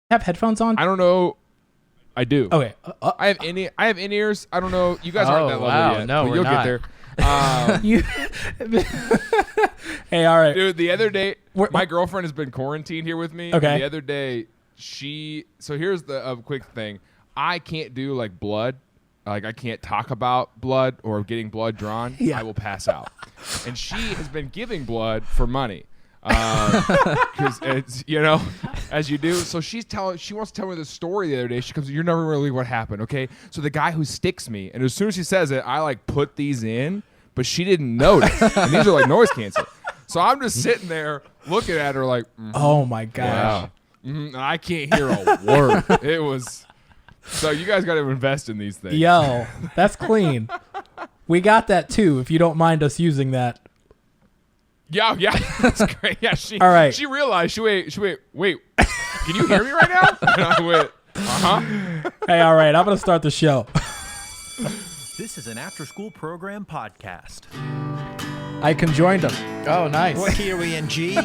have headphones on? I don't know. I do. Okay. I have in-ears. I don't know. You guys aren't that level yet. No, but we're you'll not. get there. Hey, all right. Dude, the other day, my girlfriend has been quarantined here with me. Okay. And the other day, so here's the quick thing. I can't do like blood. Like I can't talk about blood or getting blood drawn. Yeah. I will pass out. And she has been giving blood for money. Because it's, as you do. So she wants to tell me the story the other day. She comes, you're never really what happened, okay? So the guy who sticks me, and as soon as she says it, I like put these in, but she didn't notice. And these are like noise canceling. So I'm just sitting there looking at her like, Oh my gosh. wow. And I can't hear a word. It was. So you guys got to invest in these things. Yo, that's clean. We got that too, if you don't mind us using that. Yeah, that's great. Yeah, All right. She realized. She wait. Can you hear me right now? And I went, Hey, all right, I'm gonna start the show. This is an after-school program podcast. I conjoined them. Oh, nice. What key are we in, G?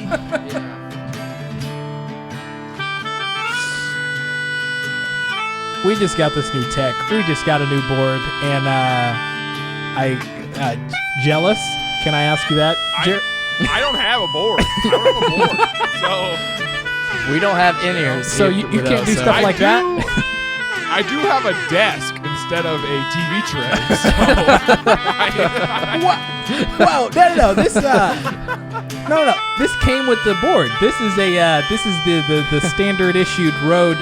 We just got this new tech. We just got a new board, and jealous? Can I ask you that? I don't have a board. So We don't have in-ears. So you can't do stuff like that? I do have a desk instead of a TV tray. So Whoa! No. This no. This came with the board. This is the standard issued Rode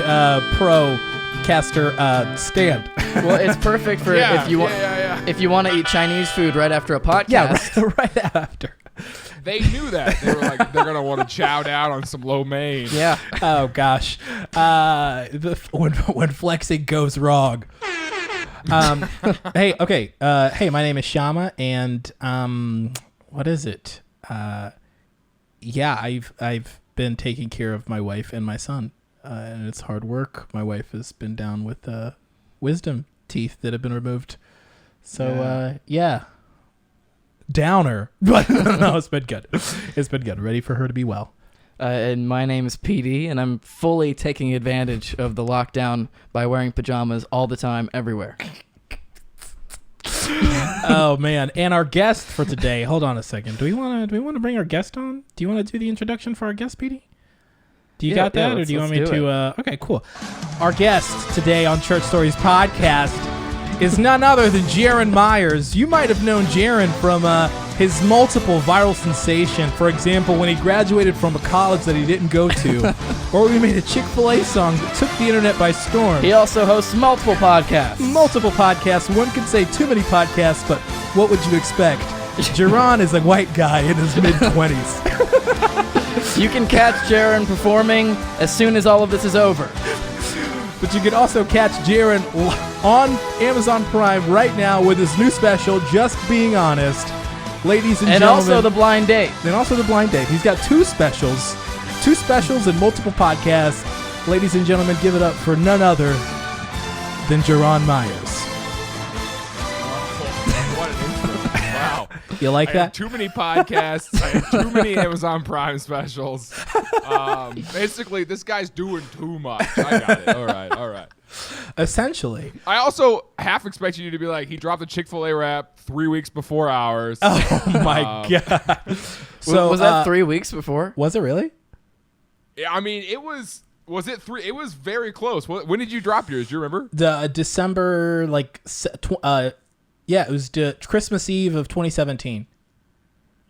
Pro Caster stand. Well, it's perfect for if you want if you want to eat Chinese food right after a podcast. Yeah, right after. They knew that. They were like, they're gonna want to chow down on some lo mein. Yeah. Oh gosh. When flexing goes wrong. Hey, okay. Hey, my name is Shama, and what is it? Yeah, I've been taking care of my wife and my son, and it's hard work. My wife has been down with wisdom teeth that have been removed. So yeah. Downer. But no, it's been good. It's been good. Ready for her to be well. And my name is PD, and I'm fully taking advantage of the lockdown by wearing pajamas all the time, everywhere. Oh man! And our guest for today. Hold on a second. Do we want to bring our guest on? Do you want to do the introduction for our guest, PD? Do you got that, or do you want me to? Okay, cool. Our guest today on Church Stories Podcast is none other than Jaron Myers. You might have known Jaron from his multiple viral sensation. For example, when he graduated from a college that he didn't go to, or we made a Chick-fil-A song that took the internet by storm. He also hosts multiple podcasts. Multiple podcasts. One could say too many podcasts, but what would you expect? Jaron is a white guy in his mid-20s. You can catch Jaron performing as soon as all of this is over. But you can also catch Jaron on Amazon Prime right now with his new special, Just Being Honest. Ladies and gentlemen. And also The Blind Date. And also The Blind Date. He's got two specials and multiple podcasts. Ladies and gentlemen, give it up for none other than Jaron Myers. What an intro. Wow. You like I that? have too many podcasts. I have too many Amazon Prime specials. Basically, this guy's doing too much. I got it. All right. Essentially. I also half expected you to be like, he dropped the Chick-fil-A rap 3 weeks before ours. Oh, my God. So was that 3 weeks before? Was it really? Yeah, I mean, it was it 3? It was very close. When did you drop yours? Do you remember? The December, it was Christmas Eve of 2017.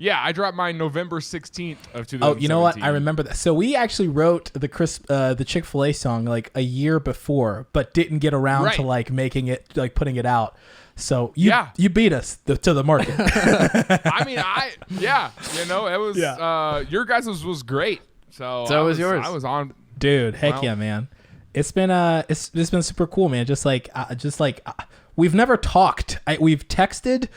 Yeah, I dropped mine November 16th of 2017. Oh, you know what? I remember that. So we actually wrote the Chick-fil-A song like a year before, but didn't get around to like making it, like putting it out. So you beat us to the market. I mean, it was your guys' was great. So was yours. I was on. Dude, heck yeah, man. It's been it's been super cool, man. Just like we've never talked. We've texted,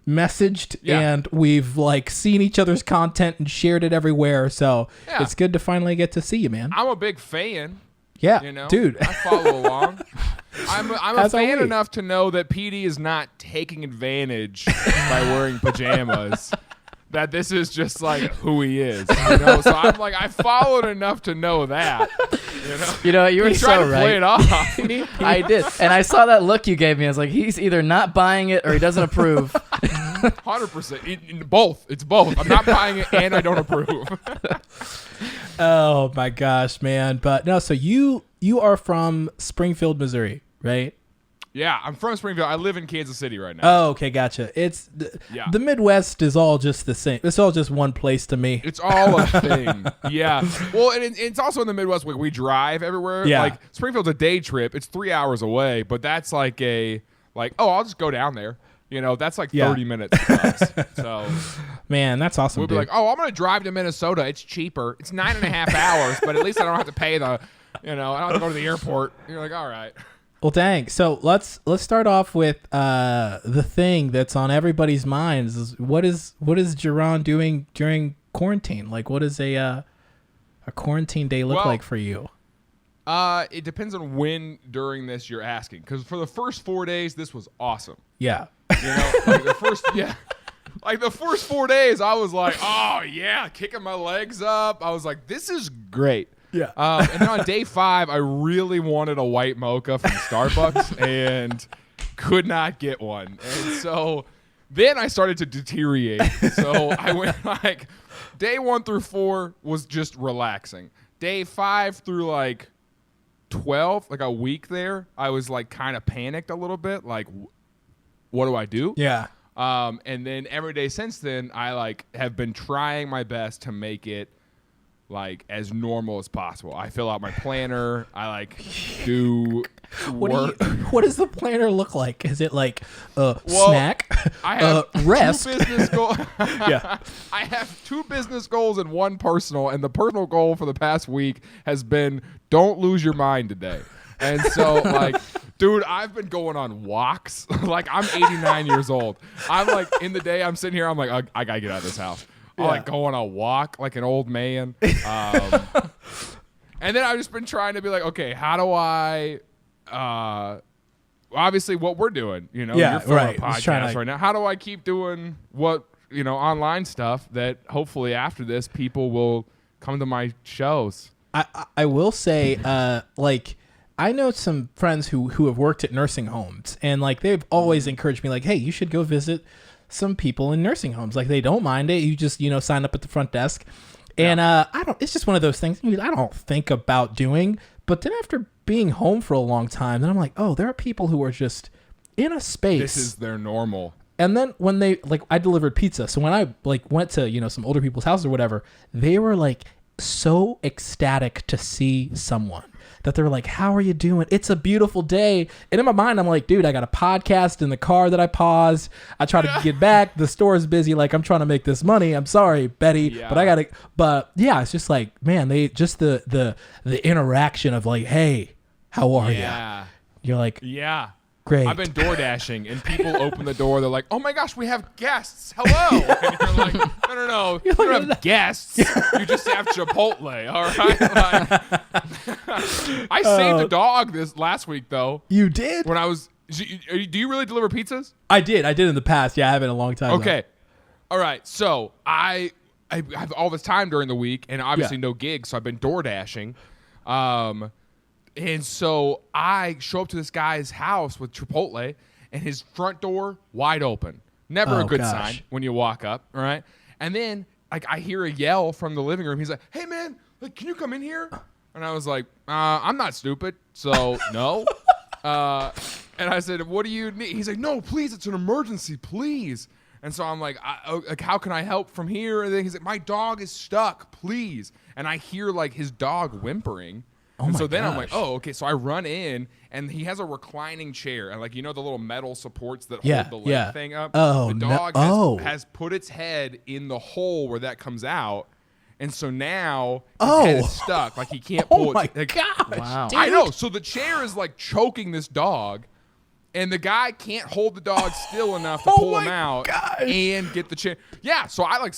messaged, and we've like seen each other's content and shared it everywhere. So it's good to finally get to see you, man. I'm a big fan. Yeah, dude. I follow along. I'm a fan we. enough to know that PD is not taking advantage by wearing pajamas. that this is just like who he is. You know? So I'm like, I followed enough to know that. You know, you were He tried so to right. play it off. I did, and I saw that look you gave me. I was like, he's either not buying it or he doesn't approve. 100%. Both. It's both. I'm not buying it and I don't approve. Oh my gosh, man! But no, so you are from Springfield, Missouri, right? Yeah, I'm from Springfield. I live in Kansas City right now. Oh, okay, gotcha. The Midwest is all just the same. It's all just one place to me. It's all a thing. Yeah. Well, and it's also in the Midwest where we drive everywhere. Yeah. Like Springfield's a day trip. It's 3 hours away, but that's like I'll just go down there. You know, that's like 30 minutes for us. So, man, that's awesome. We'll be like, I'm going to drive to Minnesota. It's cheaper. It's 9.5 hours, but at least I don't have to pay I don't have to go to the airport. You're like, all right. Well, dang. So let's start off with the thing that's on everybody's minds. Is what is Jaron doing during quarantine? Like, what does a quarantine day look like for you? It depends on when during this you're asking. Because for the first 4 days, this was awesome. Yeah. You know, like the first 4 days, I was like, oh yeah, kicking my legs up. I was like, this is great. Yeah. And then on day 5, I really wanted a white mocha from Starbucks and could not get one. And so then I started to deteriorate. So I went like day 1 through 4 was just relaxing. Day 5 through like 12, like a week there, I was like kind of panicked a little bit. Like, what do I do? Yeah. And then every day since then, I like have been trying my best to make it like as normal as possible. I fill out my planner. I like do work. What does the planner look like? Is it like snack? I have rest. 2 business goals. Yeah. I have 2 business goals and 1 personal, and the personal goal for the past week has been don't lose your mind today. And so, like, dude, I've been going on walks. Like, I'm 89 years old. I'm like, in the day, I'm sitting here, I'm like, I gotta get out of this house. I like go on a walk like an old man. And then I've just been trying to be like, okay, how do I, obviously what we're doing, you know, you're filming a podcast right now. How do I keep doing what, you know, online stuff that hopefully after this people will come to my shows? I will say, like, I know some friends who have worked at nursing homes, and like they've always encouraged me, like, hey, you should go visit some people in nursing homes. Like, they don't mind it. You just, sign up at the front desk. And it's just one of those things I don't think about doing. But then after being home for a long time, then I'm like, oh, there are people who are just in a space. This is their normal. And then when they, like, I delivered pizza. So when I like went to, some older people's houses or whatever, they were like so ecstatic to see someone. That they're like, how are you doing? It's a beautiful day. And in my mind, I'm like, dude, I got a podcast in the car that I paused. I try to get back. The store is busy. Like, I'm trying to make this money. I'm sorry, Betty, but yeah, it's just like, man, they just the interaction of like, hey, how are you? You're like, yeah. Great. I've been door dashing, and people open the door. They're like, "Oh my gosh, we have guests! Hello!" And you're like, "No, you don't have guests. You just have Chipotle, all right?" Like, I saved a dog this last week, though. You did? When I was, do you really deliver pizzas? I did in the past. Yeah, I haven't in a long time. Okay, all right. So I have all this time during the week, and obviously no gigs, so I've been door dashing. And so I show up to this guy's house with Chipotle, and his front door wide open. Never a good sign when you walk up, all right? And then like I hear a yell from the living room. He's like, "Hey man, like, can you come in here?" And I was like, "I'm not stupid, so no." And I said, "What do you need?" He's like, "No, please, it's an emergency, please." And so I'm like, how can I help from here? And then he's like, "My dog is stuck, please." And I hear like his dog whimpering. And so then I'm like, oh, okay. So I run in, and he has a reclining chair, and like the little metal supports that hold the leg thing up. Oh, the dog has put its head in the hole where that comes out, and so now his head is stuck. Like, he can't pull it. Oh my gosh! Wow. Dude. I know. So the chair is like choking this dog, and the guy can't hold the dog still enough to pull him out and get the chair. Yeah. So I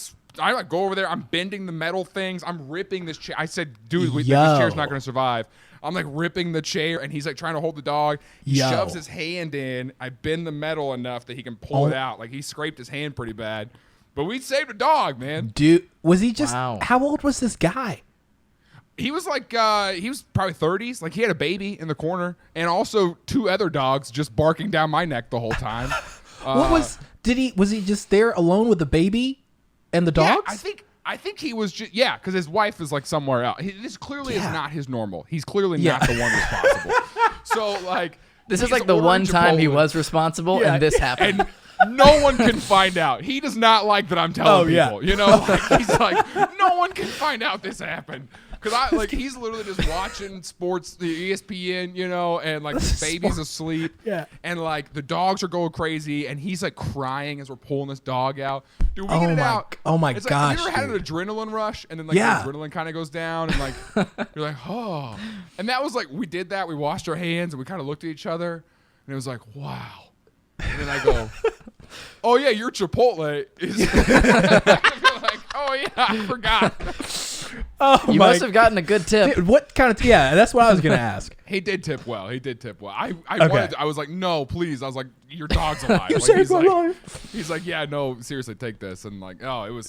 go over there. I'm bending the metal things. I'm ripping this chair. I said, dude, this chair's not going to survive. I'm like ripping the chair, and he's like trying to hold the dog. He shoves his hand in. I bend the metal enough that he can pull it out. Like, he scraped his hand pretty bad. But we saved a dog, man. Dude, was he just? Wow. How old was this guy? He was like, he was probably 30s. Like, he had a baby in the corner, and also 2 other dogs just barking down my neck the whole time. Was he just there alone with the baby and the dogs? Yeah, I think he was just, because his wife is like somewhere else. This clearly is not his normal. He's clearly not the one responsible. So, like, This is like the one time he was responsible, and this happened. And no one can find out. He does not like that I'm telling people. You know, like, he's like, no one can find out this happened. Because he's literally just watching sports, the ESPN, you know, and like the baby's asleep. Yeah. And like the dogs are going crazy, and he's like crying as we're pulling this dog out. Dude, we get it out. Oh my It's gosh. Like, have you ever had an adrenaline rush? And then like the adrenaline kind of goes down, and like you're like, oh. And that was like, we did that. We washed our hands, and we kind of looked at each other, and it was like, wow. And then I go, oh yeah, your Chipotle is. Like, oh yeah, I forgot. You must have gotten a good tip. Dude, what kind of? That's what I was gonna ask. He did tip well. I Okay. I was like, no, please. I was like, your dog's alive. You Like, saved my life. He's like, yeah, no, seriously, take this. And like, oh,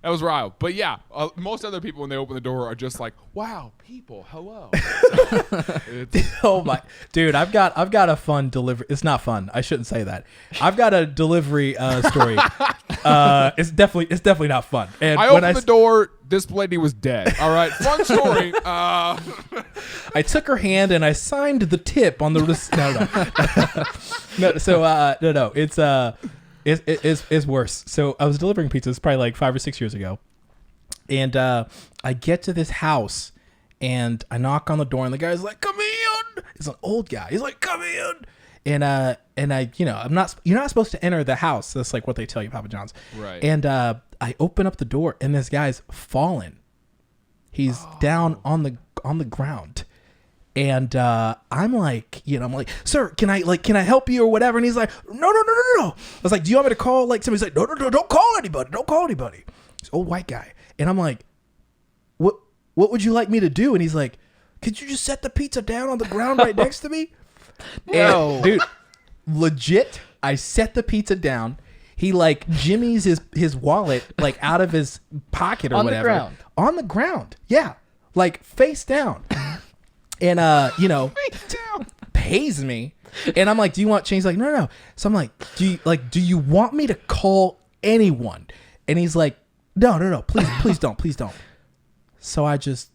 that was wild. But yeah, most other people when they open the door are just like, wow, people, hello. So, Oh my, dude, I've got a fun delivery. It's not fun. I shouldn't say that. I've got a delivery story. It's definitely not fun. And I opened the door. This lady was dead. All right, fun story. I took her hand and I signed the tip on the no. So no. It's worse. So I was delivering pizza. It's probably like 5 or 6 years ago, and I get to this house and I knock on the door and the guy's like, "Come in." It's an old guy. He's like, "Come in." And I, you're not supposed to enter the house. That's like what they tell you, Papa John's. Right. And I open up the door and this guy's fallen. He's down on the ground. And I'm like, sir, can I help you or whatever? And he's like, no. I was like, do you want me to call somebody's like, no, don't call anybody. Don't call anybody. This old white guy. And I'm like, what would you like me to do? And he's like, could you just set the pizza down on the ground right next to me? No. And, dude, legit, I set the pizza down. He like jimmies his wallet like out of his pocket or whatever. On the ground. On the ground. Yeah. Like face down. And pays me. And I'm like, do you want change? He's like, no. So I'm like, do you want me to call anyone? And he's like, no, please don't. So I just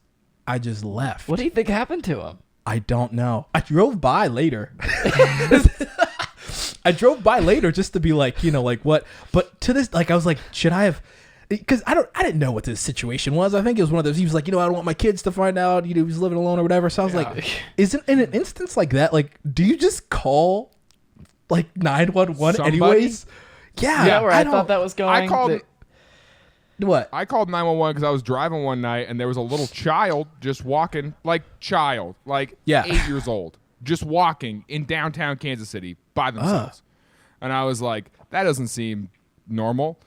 left. What do you think happened to him? I don't know. I drove by later. Just to be like, like what? But to this, like, I was like, should I have? Because I didn't know what this situation was. I think it was one of those. He was like, I don't want my kids to find out. He was living alone or whatever. So I was like, isn't in an instance like that, like, do you just call like 911 anyways? Yeah, where I thought that was going. I called. What? I called 911 because I was driving one night and there was a little child just walking, like 8 years old, just walking in downtown Kansas City by themselves. And I was like, that doesn't seem normal.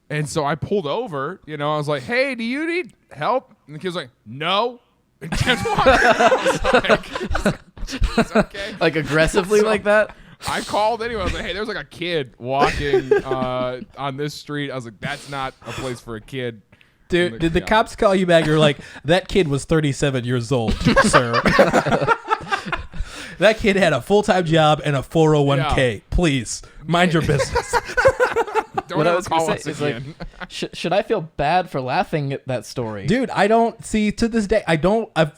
And so I pulled over, I was like, hey, do you need help? And the kid was like, no. And kept walking. I was like, jeez, okay. Like aggressively like that? I called anyway. I was like, hey, there's like a kid walking on this street. I was like, that's not a place for a kid. Dude, did the cops call you back? You're like, that kid was 37 years old, sir. That kid had a full-time job and a 401k. Yeah. Please, mind your business. Don't What I ever was going call to us say is again. like, should I feel bad for laughing at that story? Dude, I don't see to this day.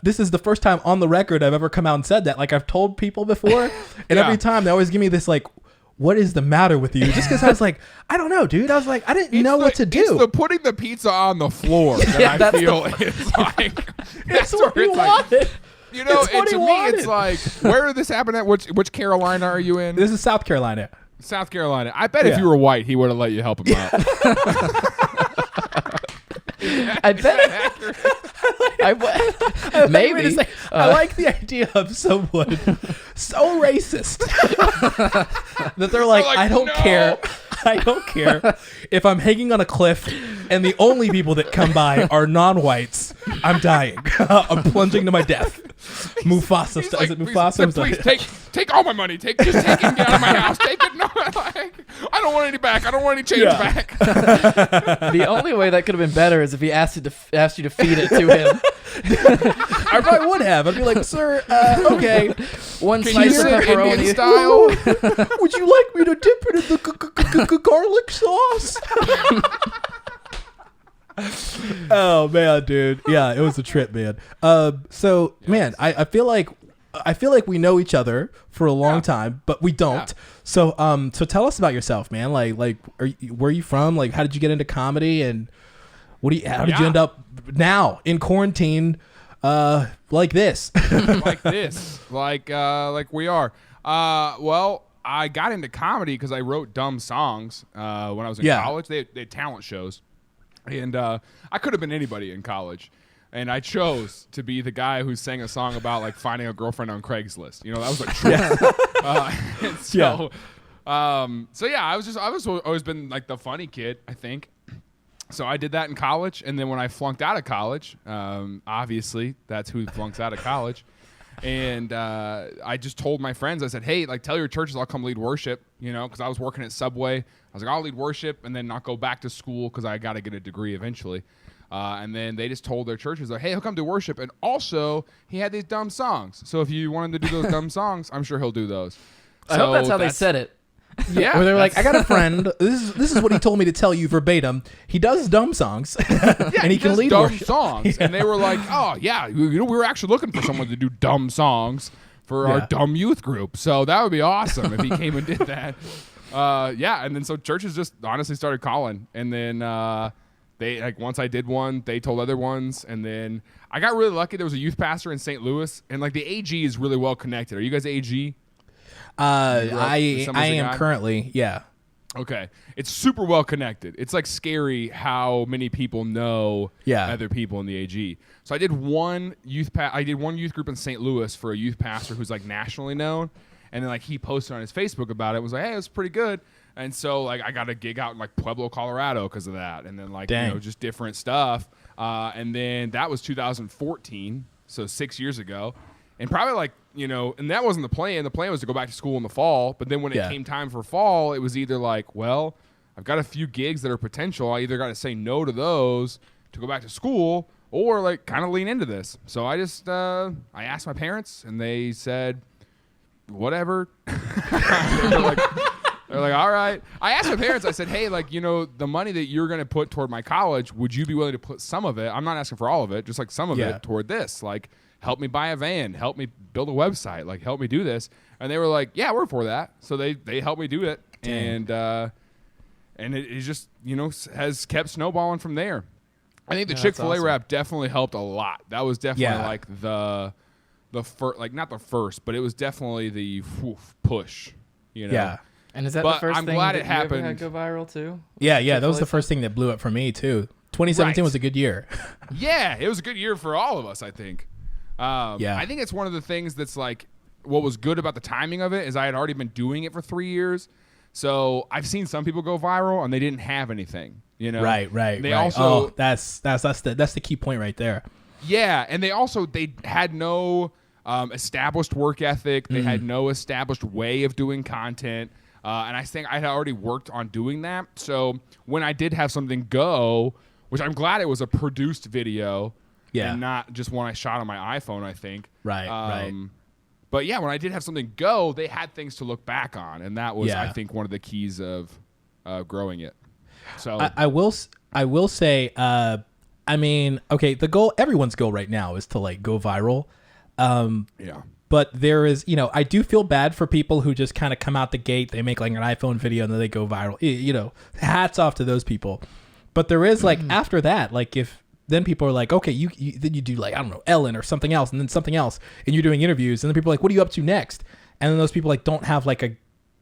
This is the first time on the record I've ever come out and said that. Like I've told people before, and every time they always give me this like, "What is the matter with you?" Just because I was like, I don't know, dude. I was like, I didn't know what to do. It's the putting the pizza on the floor that I feel is like. It's what you wanted. It's what to he me, wanted. it's like, where did this happen at? Which Carolina are you in? This is South Carolina. South Carolina. I bet if you were white, he would have let you help him out. I bet. Maybe. I like the idea of someone so racist that they're like, I don't care. I don't care if I'm hanging on a cliff and the only people that come by are non-whites. I'm dying. I'm plunging to my death. Mufasa. He's Is it Mufasa? Please take all my money. Just take it and get out of my house. Take it. No, like, I don't want any back. I don't want any change back. The only way that could have been better is if he asked you to feed it to him. I probably would have. I'd be like, sir, okay. One Can slice you of sit pepperoni. Indian style? Would you like me to dip it in the garlic sauce? Oh man, dude. Yeah, it was a trip, man. So man, I feel like we know each other for a long time, but we don't. Yeah. So tell us about yourself, man. Like where are you from? Like, how did you get into comedy, and how did you end up now in quarantine, like this? Like this, like we are. Well, I got into comedy because I wrote dumb songs when I was in college. They had talent shows, and I could have been anybody in college. And I chose to be the guy who sang a song about like finding a girlfriend on Craigslist. You know, that was a choice. So yeah, I was always been like the funny kid, I think. So I did that in college, and then when I flunked out of college, obviously that's who flunks out of college. And I just told my friends, I said, hey, like tell your churches I'll come lead worship, you know, because I was working at Subway. I was like, I'll lead worship and then not go back to school because I got to get a degree eventually. And then they just told their churches, like, hey, he'll come do worship. And also, he had these dumb songs. So if you want him to do those dumb songs, I'm sure he'll do those. I hope that's how they said it. Yeah. Where they're like, I got a friend. This is what he told me to tell you verbatim. He does dumb songs, and he can lead dumb worship. songs. And they were like, oh, yeah, you know, we were actually looking for someone to do dumb songs for our dumb youth group. So that would be awesome if he came and did that. And then so churches just honestly started calling. And then they like once I did one, they told other ones. And then I got really lucky. There was a youth pastor in St. Louis. And like the AG is really well connected. Are you guys AG? I am currently, yeah. Okay. It's super well connected. It's like scary how many people know other people in the AG. So I did one youth group in St. Louis for a youth pastor who's like nationally known. And then like he posted on his Facebook about it, was like, hey, it was pretty good. And so like I got a gig out in like Pueblo, Colorado because of that. And then like, you know, just different stuff. And then that was 2014. So 6 years ago. And probably like, you know, and that wasn't the plan. The plan was to go back to school in the fall. But then when it came time for fall, it was either like, well, I've got a few gigs that are potential. I either got to say no to those to go back to school or like kind of lean into this. So I just, I asked my parents and they said, whatever. They're like, all right. I asked my parents, I said, hey, like, you know, the money that you're going to put toward my college, would you be willing to put some of it? I'm not asking for all of it, just like some of it toward this. Like, help me buy a van, help me build a website, like help me do this. And they were like, yeah, we're for that. So they helped me do it. Dang. And it just, you know, has kept snowballing from there. I think the Chick-fil-A awesome. Rap definitely helped a lot. That was definitely like the first, like not the first, but it was definitely the push, you know? Yeah. And is that the first I'm thing glad that it happened. You ever had go viral too? Yeah, that was the first thing that blew up for me too. 2017 was a good year. Yeah, it was a good year for all of us, I think. I think it's one of the things that's like what was good about the timing of it is I had already been doing it for 3 years. So I've seen some people go viral and they didn't have anything, you know? Right. They also that's the key point right there. Yeah, and they had no established work ethic. They had no established way of doing content. And I think I had already worked on doing that. So when I did have something go, which I'm glad it was a produced video, and not just one I shot on my iPhone, I think. Right. But yeah, when I did have something go, they had things to look back on, and that was, I think, one of the keys of growing it. So I will say, I mean, okay, the goal, everyone's goal right now is to like go viral. But there is, you know, I do feel bad for people who just kind of come out the gate, they make like an iPhone video and then they go viral. You know, hats off to those people. But there is like after that, like if then people are like, okay, then you do like, I don't know, Ellen or something else and then something else and you're doing interviews and then people are like, what are you up to next? And then those people like don't have like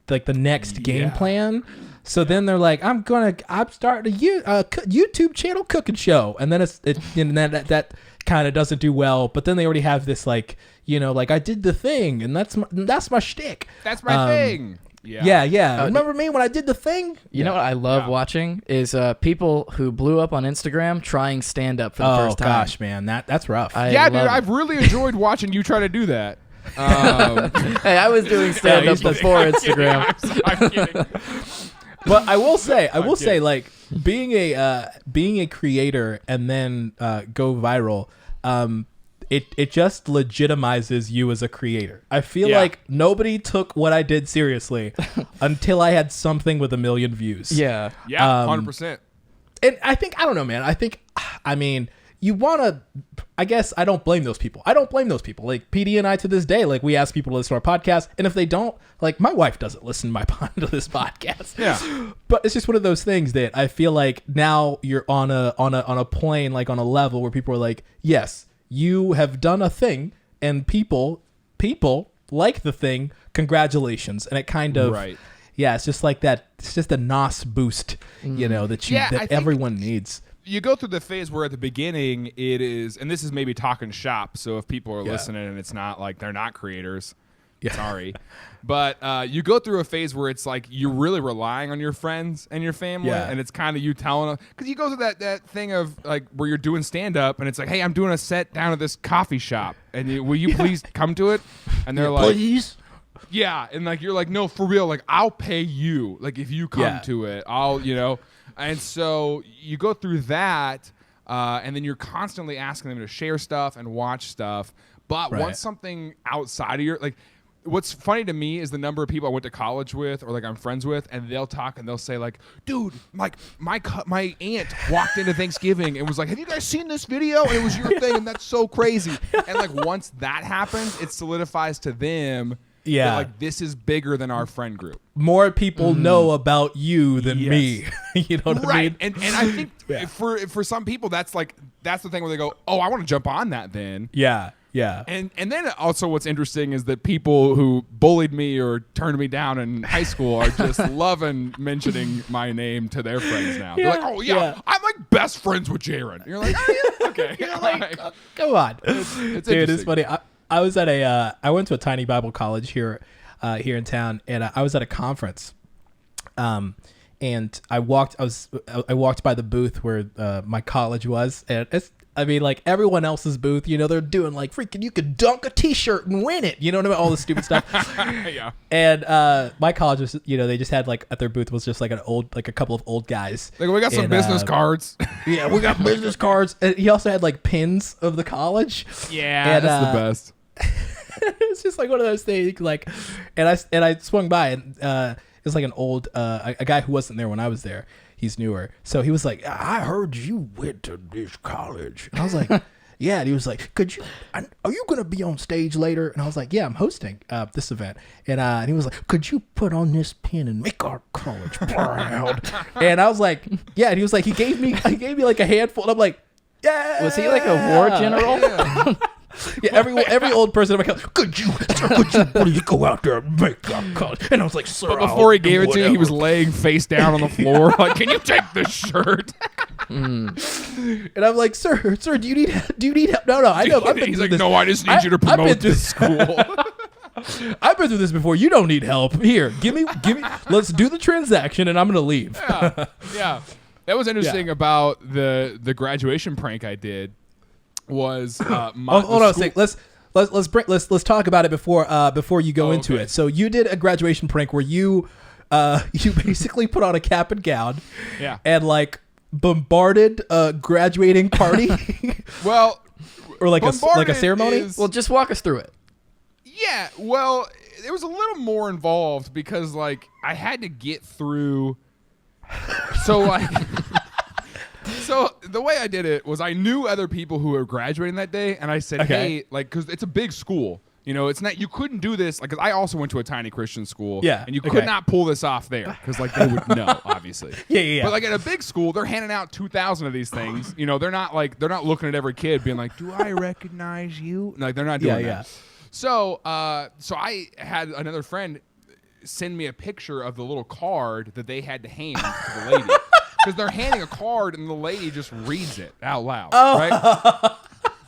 the next game plan. So then they're like, I'm starting a YouTube channel cooking show. And then that kind of doesn't do well. But then they already have this like, you know, like I did the thing and that's my shtick. That's my thing. Yeah. Remember me when I did the thing? You know what I love watching is people who blew up on Instagram trying stand-up for the first time. Oh, gosh, man. That's rough. Dude, I've really enjoyed watching you try to do that. Hey, I was doing stand-up before Instagram. I'm kidding. But I will say, like, being a creator and then go viral, it just legitimizes you as a creator. I feel like nobody took what I did seriously until I had something with 1 million views. Yeah. Yeah, 100%. And I don't know, man. You want to, I guess I don't blame those people. Like PD and I to this day, like we ask people to listen to our podcast. And if they don't, like my wife doesn't listen to this podcast. Yeah. But it's just one of those things that I feel like now you're on a plane, like on a level where people are like, yes, you have done a thing and people like the thing. Congratulations. And it kind of, it's just like that. It's just a NOS boost, that everyone needs. You go through the phase where at the beginning it is, and this is maybe talking shop, so if people are listening and it's not like they're not creators, sorry. But you go through a phase where it's like you're really relying on your friends and your family, and it's kind of you telling them, because you go through that thing of like where you're doing stand-up, and it's like, hey, I'm doing a set down at this coffee shop, and will you please come to it? And they're like, please? Yeah, and like you're like, no, for real, like I'll pay you, like if you come to it, I'll, And so you go through that, and then you're constantly asking them to share stuff and watch stuff. But once something outside of your, like, what's funny to me is the number of people I went to college with or like I'm friends with, and they'll talk and they'll say like, dude, like my aunt walked into Thanksgiving and was like, have you guys seen this video? And it was your thing, and that's so crazy. And like once that happens, it solidifies to them. Yeah, that, like this is bigger than our friend group. More people know about you than me. You know what I mean? And I think for some people that's the thing where they go, oh, I want to jump on that then. Yeah. And then also what's interesting is that people who bullied me or turned me down in high school are just loving mentioning my name to their friends now. They're like, oh I'm like best friends with Jaron. And you're like, oh, yeah, okay. You're like, come on. It's dude, it's funny. I was at I went to a tiny Bible college here in town, and I was at a conference, and I walked by the booth where my college was, and like everyone else's booth, they're doing like freaking, you could dunk a t-shirt and win it, you know what I mean? All this stupid stuff. Yeah. And my college was, they just had like at their booth was just like a couple of old guys. Like, we got some business cards. Yeah, we got business cards. And he also had like pins of the college. Yeah, that's the best. It's just like one of those things, like, and I swung by, and it was like an old a guy who wasn't there when I was there. He's newer, so he was like, I heard you went to this college, and I was like, yeah. And he was like, are you gonna be on stage later? And I was like, yeah, I'm hosting this event. And he was like, could you put on this pin and make our college proud? And I was like, yeah. And he was like, he gave me like a handful, and I'm like, yeah. Was he like a war general? Yeah. Yeah, every old person in my college, could you go out there and make our college? And I was like, sir. But before he gave it to you, he was laying face down on the floor. Like, can you take this shirt? And I'm like, sir, do you need help? No, I know. He's like, no, I just need you to promote this school. I've been through this before. You don't need help. Here, give me. Let's do the transaction, and I'm gonna leave. Yeah. That was interesting about the graduation prank I did. Was hold on a sec. Let's talk about it before you go into it. So you did a graduation prank where you basically put on a cap and gown, and like bombarded a graduating party. Well, or like a ceremony. Well, just walk us through it. Yeah. Well, there was a little more involved because like I had to get through. So like. So the way I did it was I knew other people who were graduating that day, and I said, hey, like, because it's a big school. It's not, you couldn't do this. Like, 'cause I also went to a tiny Christian school. Yeah. And you could not pull this off there because, like, they would know, obviously. Yeah. But, like, at a big school, they're handing out 2,000 of these things. They're not looking at every kid being like, do I recognize you? Like, they're not doing that. Yeah. So I had another friend send me a picture of the little card that they had to hand to the lady. Because they're handing a card and the lady just reads it out loud, right?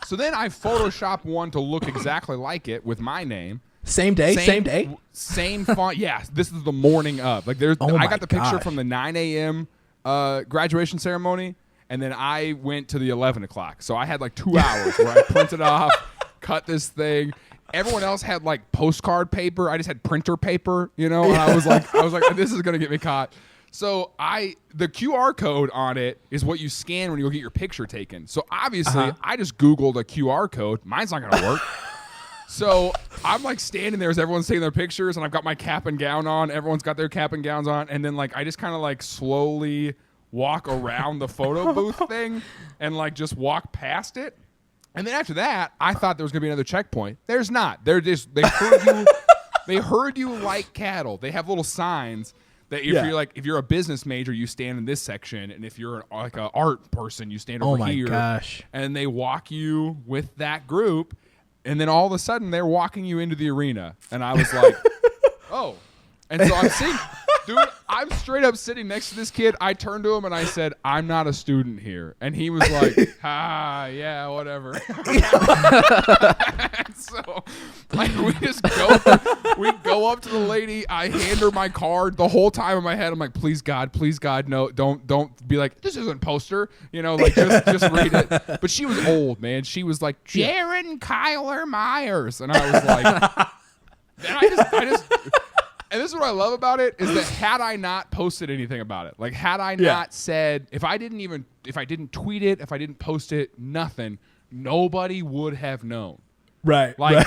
So then I Photoshop one to look exactly like it with my name, Same day? Same font. Yeah, this is the morning of. Like, I got the picture from the 9 a.m. Graduation ceremony, and then I went to the 11 o'clock. So I had like 2 hours where I printed off, cut this thing. Everyone else had like postcard paper. I just had printer paper, and I was like, this is gonna get me caught. So the QR code on it is what you scan when you go get your picture taken. So obviously, I just Googled a QR code. Mine's not gonna work. So I'm like standing there as everyone's taking their pictures, and I've got my cap and gown on. Everyone's got their cap and gowns on, and then like I just kind of like slowly walk around the photo booth thing, and like just walk past it. And then after that, I thought there was gonna be another checkpoint. There's not. They heard you. They heard you like cattle. They have little signs that if you're a business major, you stand in this section, and if you're like an art person, you stand over here. Oh my gosh! And they walk you with that group. And then all of a sudden, they're walking you into the arena. And I was like, oh. And so I'm sitting, dude, I'm straight up sitting next to this kid. I turned to him and I said, I'm not a student here. And he was like, yeah, whatever. So, like, we go up to the lady. I hand her my card. The whole time in my head, I'm like, please God, no, don't be like, this isn't poster. Just read it. But she was old, man. She was like, Jaron Myers. And I was like, and I just. And this is what I love about it is that had I not posted anything about it, like had I not said, if I didn't tweet it, if I didn't post it, nothing, nobody would have known. Right. Like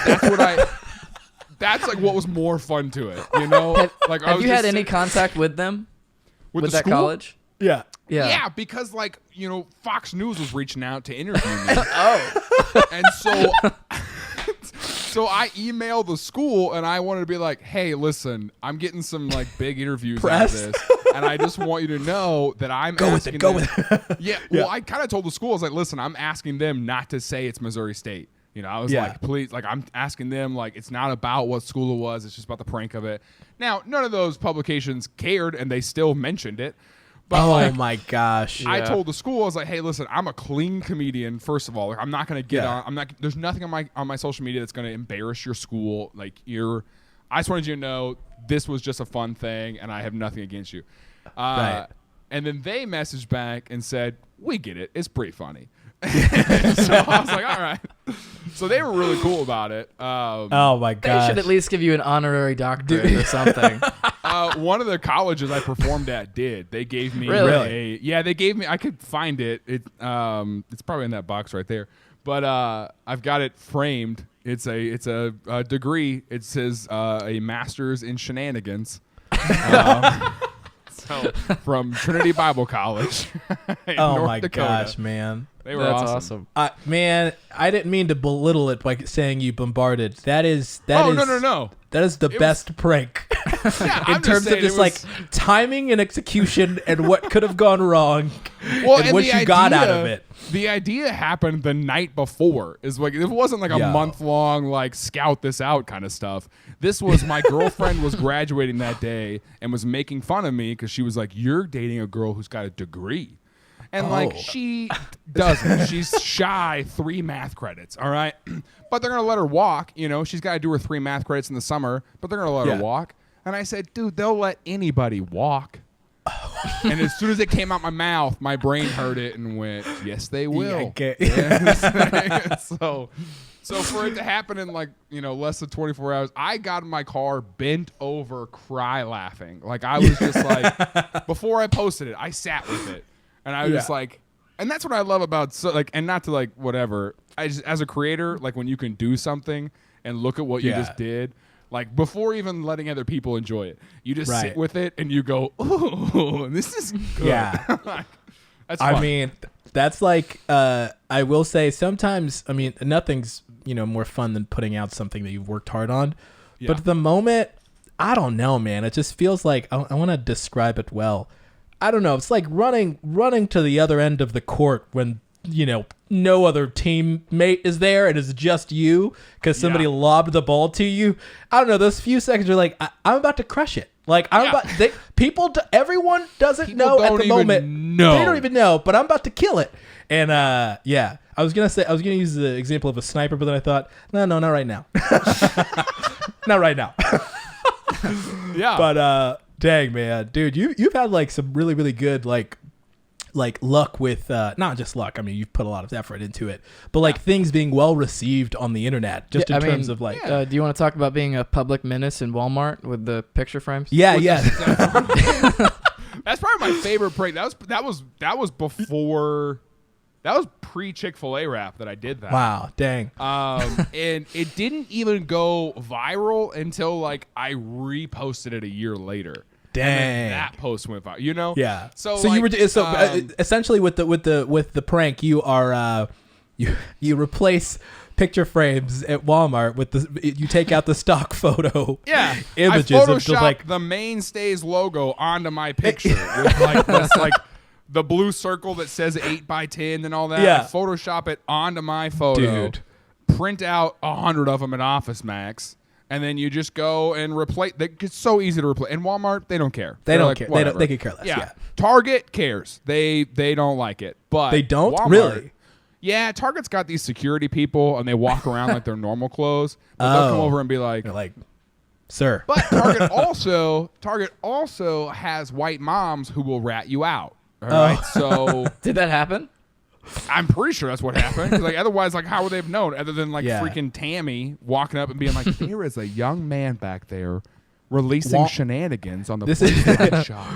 that's like what was more fun to it, Have you had any contact with them? With that school? College? Yeah. Yeah, because Fox News was reaching out to interview me. Oh. And so I emailed the school and I wanted to be like, hey, listen, I'm getting some like big interviews out of this. And I just want you to know that I'm go with it. Yeah. Well, I kind of told the school, I was like, listen, I'm asking them not to say it's Missouri State. I was like, please, like I'm asking them, like, it's not about what school it was. It's just about the prank of it. Now, none of those publications cared and they still mentioned it. But my gosh. I told the school, I was like, hey, listen, I'm a clean comedian, first of all. Like, I'm not going to get on. There's nothing on my social media that's going to embarrass your school. Like, I just wanted you to know this was just a fun thing, and I have nothing against you. Right. And then they messaged back and said, we get it. It's pretty funny. So I was like, all right. So they were really cool about it. Oh my god! They should at least give you an honorary doctorate or something. One of the colleges I performed at did. They gave me they gave me. I could find it. It's probably in that box right there. But I've got it framed. It's a degree. It says a master's in shenanigans. So from Trinity Bible College. Oh my gosh, man. They were That's awesome. Man, I didn't mean to belittle it by saying you bombarded. That is no. That is the best prank. In terms of just like timing and execution and what could have gone wrong and what you got out of it. The idea happened the night before. Is like it wasn't like a month long like scout this out kind of stuff. This was my girlfriend was graduating that day and was making fun of me because she was like, "You're dating a girl who's got a degree." And like she doesn't. She's shy 3 math credits, all right? But they're going to let her walk, She's got to do her 3 math credits in the summer, but they're going to let her walk. And I said, dude, they'll let anybody walk. And as soon as it came out my mouth, my brain heard it and went, yes, they will. So for it to happen in like, less than 24 hours, I got in my car, bent over, cry laughing. Like I was just like, before I posted it, I sat with it. And I was just like, and that's what I love about, and not to like whatever. I just, as a creator, like when you can do something and look at what you just did, like before even letting other people enjoy it, you just sit with it and you go, ooh, this is good. Yeah. Like, that's fun. I mean, that's like, I will say sometimes, I mean, nothing's, more fun than putting out something that you've worked hard on. Yeah. But at the moment, I don't know, man. It just feels like, I want to describe it well. I don't know. It's like running to the other end of the court when, no other teammate is there. It is just you because somebody lobbed the ball to you. I don't know. Those few seconds are like, I'm about to crush it. Like everyone doesn't know at the moment. They don't even know, but I'm about to kill it. And I was gonna use the example of a sniper, but then I thought, no, not right now. Not right now. Yeah. But dang, man, dude, you've had like some really, really good like luck with not just luck. I mean, you've put a lot of effort into it, but like things being well received on the internet, just in terms of like. Do you want to talk about being a public menace in Walmart with the picture frames? Yeah. That's probably my favorite prank. That was before. That was pre-Chick-fil-A rap that I did that. Wow, dang. And it didn't even go viral until like I reposted it a year later. Dang. And then that post went viral. You know? Yeah. So like, you were essentially with the prank, you are you replace picture frames at Walmart with you take out the stock photo. Yeah. Images I of just like the Mainstays logo onto my picture with like this like. The blue circle that says 8x10 and all that. Yeah. I Photoshop it onto my photo. Dude. Print out 100 of them in Office Max. And then you just go and replace. It's so easy to replace. In Walmart, they don't care. They don't like, care. Whatever. They could care less. Yeah. Target cares. They don't like it. But they don't Walmart, really. Yeah, Target's got these security people, and they walk around like they're normal clothes. But they'll come over and be like, they're like, sir. But Target also has white moms who will rat you out. All right, so did that happen? I'm pretty sure that's what happened. 'Cause, like, otherwise, like, how would they have known? Other than like freaking Tammy walking up and being like, "There is a young man back there releasing shenanigans on the PlayStation shop."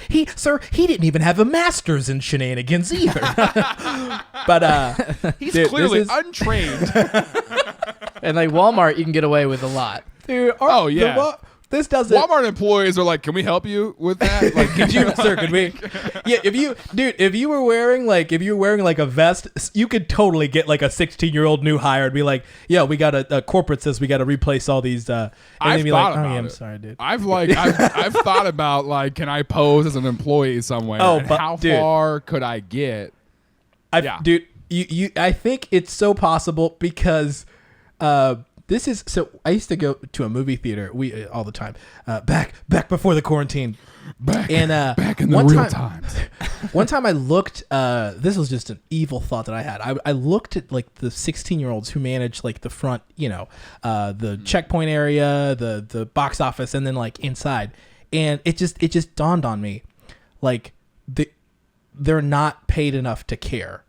He didn't even have a master's in shenanigans either. But he's dude, clearly untrained. And like Walmart, you can get away with a lot. Dude, this doesn't. Walmart employees are like, "Can we help you with that? Like, could you, sir? Could we? Yeah, if you were wearing like a vest, you could totally get like a 16-year-old new hire and be like, "Yeah, we got a corporate says we got to replace all these." And I've be thought like, about "Oh, yeah, it. I'm sorry, dude." I've thought about like, can I pose as an employee somewhere? Oh, and but how dude, far could I get? Dude, I think it's so possible because. This is so. I used to go to a movie theater all the time. Back before the quarantine. Back in the real times. One time I looked. This was just an evil thought that I had. I looked at like the 16-year-olds who managed like the front, the checkpoint area, the box office, and then like inside, and it just dawned on me, like they're not paid enough to care.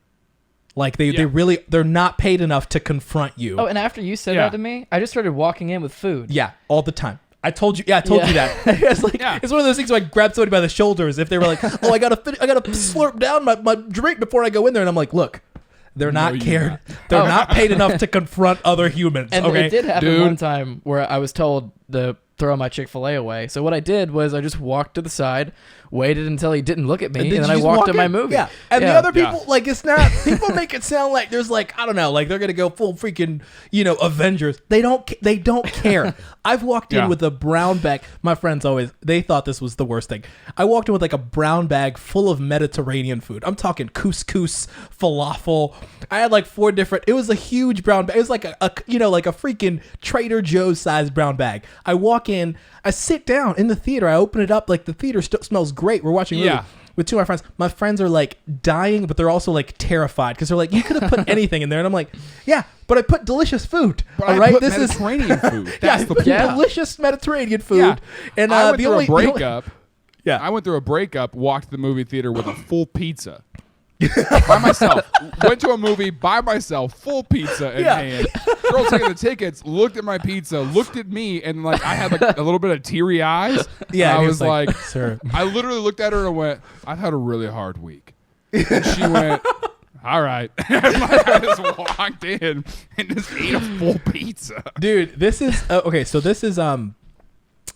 Like they're not paid enough to confront you. Oh, and after you said that to me, I just started walking in with food. Yeah, all the time. I told you. Yeah, I told you that. It's like it's one of those things where I grab somebody by the shoulders if they were like, "Oh, I gotta slurp down my drink before I go in there," and I'm like, "Look, they're not cared. They're not paid enough to confront other humans." And okay? it did happen one time where I was told to throw my Chick-fil-A away. So what I did was I just walked to the side, waited until he didn't look at me, and then I walked to my movie. Yeah. And the other people, like, it's not, people make it sound like there's like, I don't know, like they're going to go full freaking, Avengers. They don't care. I've walked in with a brown bag. My friends they thought this was the worst thing. I walked in with like a brown bag full of Mediterranean food. I'm talking couscous, falafel. I had like 4 different, it was a huge brown bag. It was like a freaking Trader Joe's sized brown bag. I walk in, I sit down in the theater, I open it up, like the theater smells great. We're watching a movie with 2 of my friends. My friends are like dying, but they're also like terrified because they're like, you could have put anything in there. And I'm like, yeah, but I put delicious food. But all right, this Mediterranean food. That's delicious Mediterranean food. Yeah. And I went through a breakup. I went through a breakup, walked to the movie theater with a full pizza. By myself. Went to a movie by myself, full pizza in hand. Girl taking the tickets, looked at my pizza, looked at me, and like I had like a little bit of teary eyes. Yeah, I was like, sir. I literally looked at her and went, I've had a really hard week. And she went, all right. And I just walked in and just ate a full pizza. Dude, this is okay. So this is look,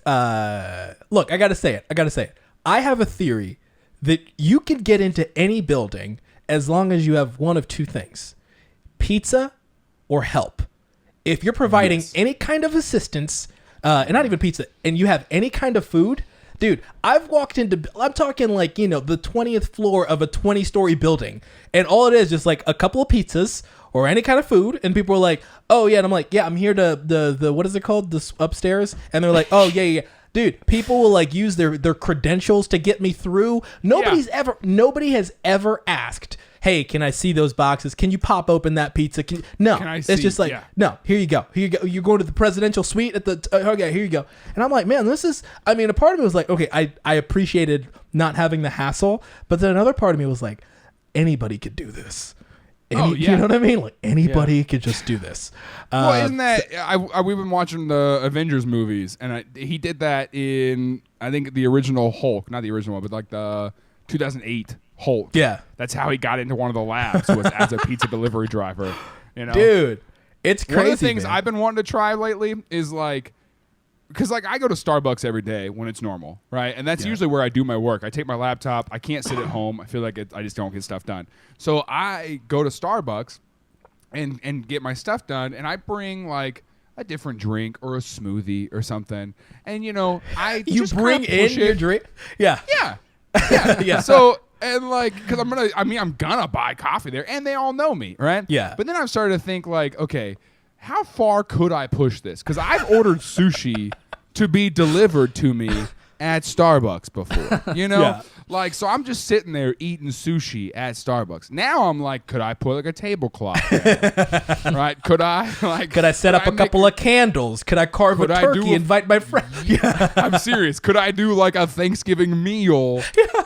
I gotta say it. I have a theory that you can get into any building as long as you have one of 2 things: pizza or help. If you're providing any kind of assistance, and not even pizza, and you have any kind of food, dude, I've walked into, I'm talking like, the 20th floor of a 20-story building, and all it is just like a couple of pizzas or any kind of food, and people are like, oh yeah, and I'm like, yeah, I'm here to the what is it called, this upstairs, and they're like, oh yeah. Dude, people will like use their credentials to get me through. Nobody has ever asked, hey, can I see those boxes? Can you pop open that pizza? No, Can I it's see? just like, Yeah. no, here you go. You're going to the presidential suite at the, okay, here you go. And I'm like, man, a part of me was like, okay, I appreciated not having the hassle, but then another part of me was like, anybody could do this. You know what I mean? Like anybody could just do this. Well, isn't that we've been watching the Avengers movies, and he did that in I think the original Hulk, not the original one, but like the 2008 Hulk. Yeah, that's how he got into one of the labs was as a pizza delivery driver. You know, dude, it's crazy. One of the things man. I've been wanting to try lately is like. Because like I go to Starbucks every day when it's normal, right? And that's usually where I do my work. I take my laptop. I can't sit at home. I feel like I just don't get stuff done. So I go to Starbucks and get my stuff done, and I bring like a different drink or a smoothie or something. And I you just bring in your drink, yeah. Yeah. So. And like, because I'm gonna buy coffee there, and they all know me, right? Yeah. But then I've started to think like, okay, how far could I push this? Because I've ordered sushi to be delivered to me at Starbucks before, Yeah. Like, so I'm just sitting there eating sushi at Starbucks. Now I'm like, could I put like a tablecloth there? Right? Could I set up a couple of candles? Could I carve a turkey? Invite my friend? Yeah. I'm serious. Could I do like a Thanksgiving meal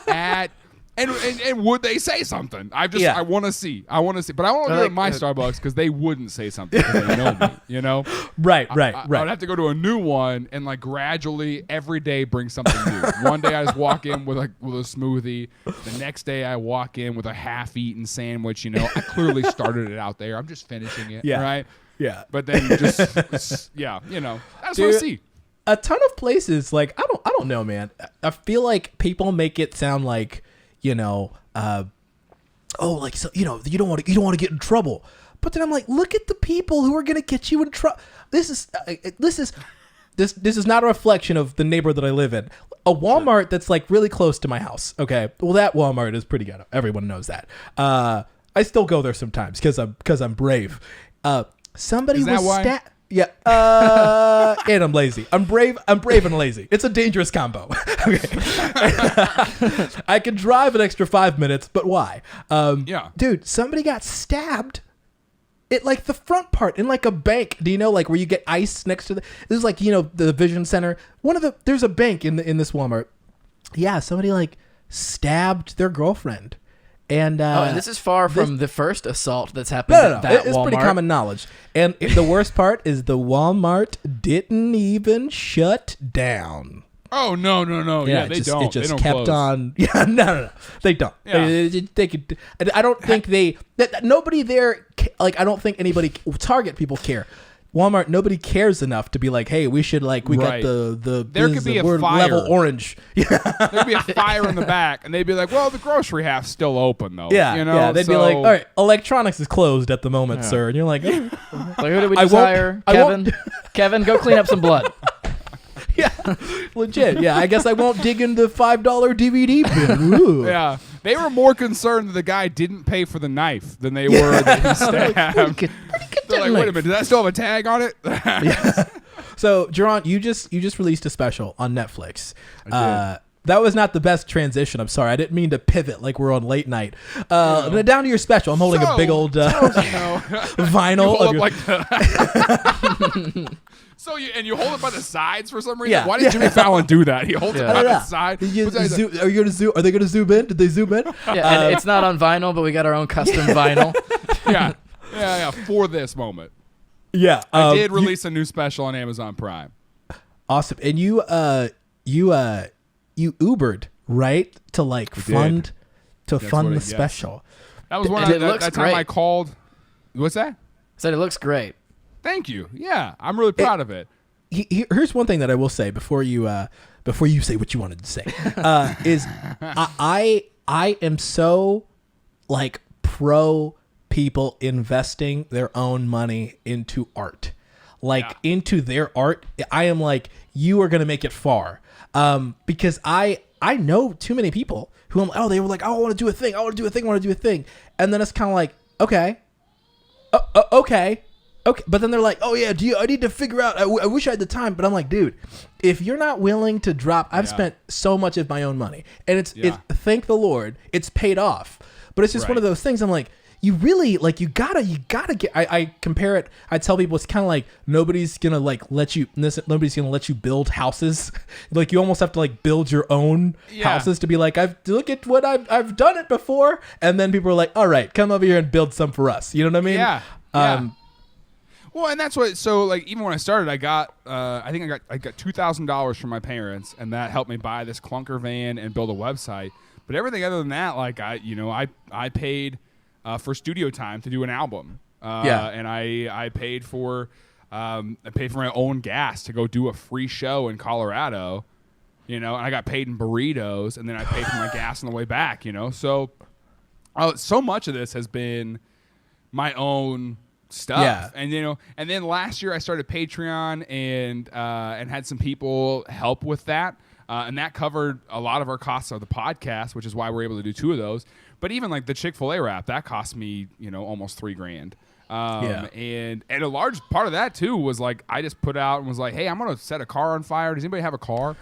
at? And would they say something? I want to see. But I want to do it at my Starbucks because they wouldn't say something because they know me. Right. I would have to go to a new one and like gradually every day bring something new. One day I just walk in with a smoothie. The next day I walk in with a half-eaten sandwich. I clearly started it out there. I'm just finishing it. Yeah. Right. Yeah. But then just I just want to see. A ton of places like I don't know, man. I feel like people make it sound like. You don't want to get in trouble. But then I'm like, look at the people who are going to get you in trouble. This is not a reflection of the neighborhood that I live in. A Walmart that's like really close to my house. Okay. Well, that Walmart is pretty good. Everyone knows that. I still go there sometimes because I'm brave. Somebody was stabbed. Yeah, and I'm lazy. I'm brave and lazy. It's a dangerous combo. Okay. I can drive an extra 5 minutes, but why? Dude, somebody got stabbed at like the front part in like a bank. Do you know like where you get ice next to this is like the Vision Center. There's a bank in this Walmart. Yeah, somebody like stabbed their girlfriend. And this is far from the first assault that's happened at that it's Walmart. pretty common knowledge. And the worst part is the Walmart didn't even shut down. Oh, no. Yeah, they don't. It just they don't kept close. on. Yeah, no. They don't. Yeah. They could. I don't think nobody there, like, I don't think anybody, Target people care. Walmart, nobody cares enough to be like, hey, we should got the there could be a we're fire. level orange. Yeah. There could be a fire in the back, and they'd be like, well, the grocery half's still open, though. Yeah, they'd be like, all right, electronics is closed at the moment, sir. And you're like, like, who did we just hire? Kevin? Kevin, go clean up some blood. Yeah, legit. Yeah, I guess I won't dig in the $5 DVD bin. Ooh. Yeah, they were more concerned that the guy didn't pay for the knife than they were that he stabbed. They're like, wait a minute, does that still have a tag on it? Yeah. So, Jaron, you just released a special on Netflix. I did. That was not the best transition. I'm sorry. I didn't mean to pivot like we're on late night. Down to your special. I'm holding a big old vinyl. So you hold it by the sides for some reason. Yeah. Why did Jimmy Fallon do that? He holds it by the side. Are you gonna zoom? Are they gonna zoom in? Did they zoom in? Yeah, and it's not on vinyl, but we got our own custom vinyl. Yeah. For this moment. Yeah, I did release a new special on Amazon Prime. Awesome, and you Ubered, right, to like fund the special. That was one of that time I called. What's that? Said it looks great. Thank you. Yeah, I'm really proud of it. Here's one thing that I will say before you say what you wanted to say is I am so like pro people investing their own money into art, into their art. I am like, you are gonna make it far, because I know too many people who they were like, oh, I want to do a thing, and then it's kind of like, okay. But then they're like, oh yeah, I need to figure out, I wish I had the time. But I'm like, dude, if you're not willing to drop, I've spent so much of my own money, and it's thank the Lord, it's paid off. But it's just one of those things. I'm like, you really like you gotta get. I compare it. I tell people it's kind of like nobody's gonna let you build houses. Like you almost have to like build your own houses to be like, look at what I've done it before, and then people are like, all right, come over here and build some for us. You know what I mean? Yeah. Well, and that's what. So, like, even when I started, I got $2,000 from my parents, and that helped me buy this clunker van and build a website. But everything other than that, like, I paid for studio time to do an album. And I paid for my own gas to go do a free show in Colorado. And I got paid in burritos, and then I paid for my gas on the way back. So much of this has been my own stuff. And and then last year I started Patreon and had some people help with that, and that covered a lot of our costs of the podcast, which is why we're able to do 2 of those. But even like the Chick-fil-A wrap, that cost me almost $3,000. And a large part of that too was like I just put out and was like, hey, I'm gonna set a car on fire. Does anybody have a car?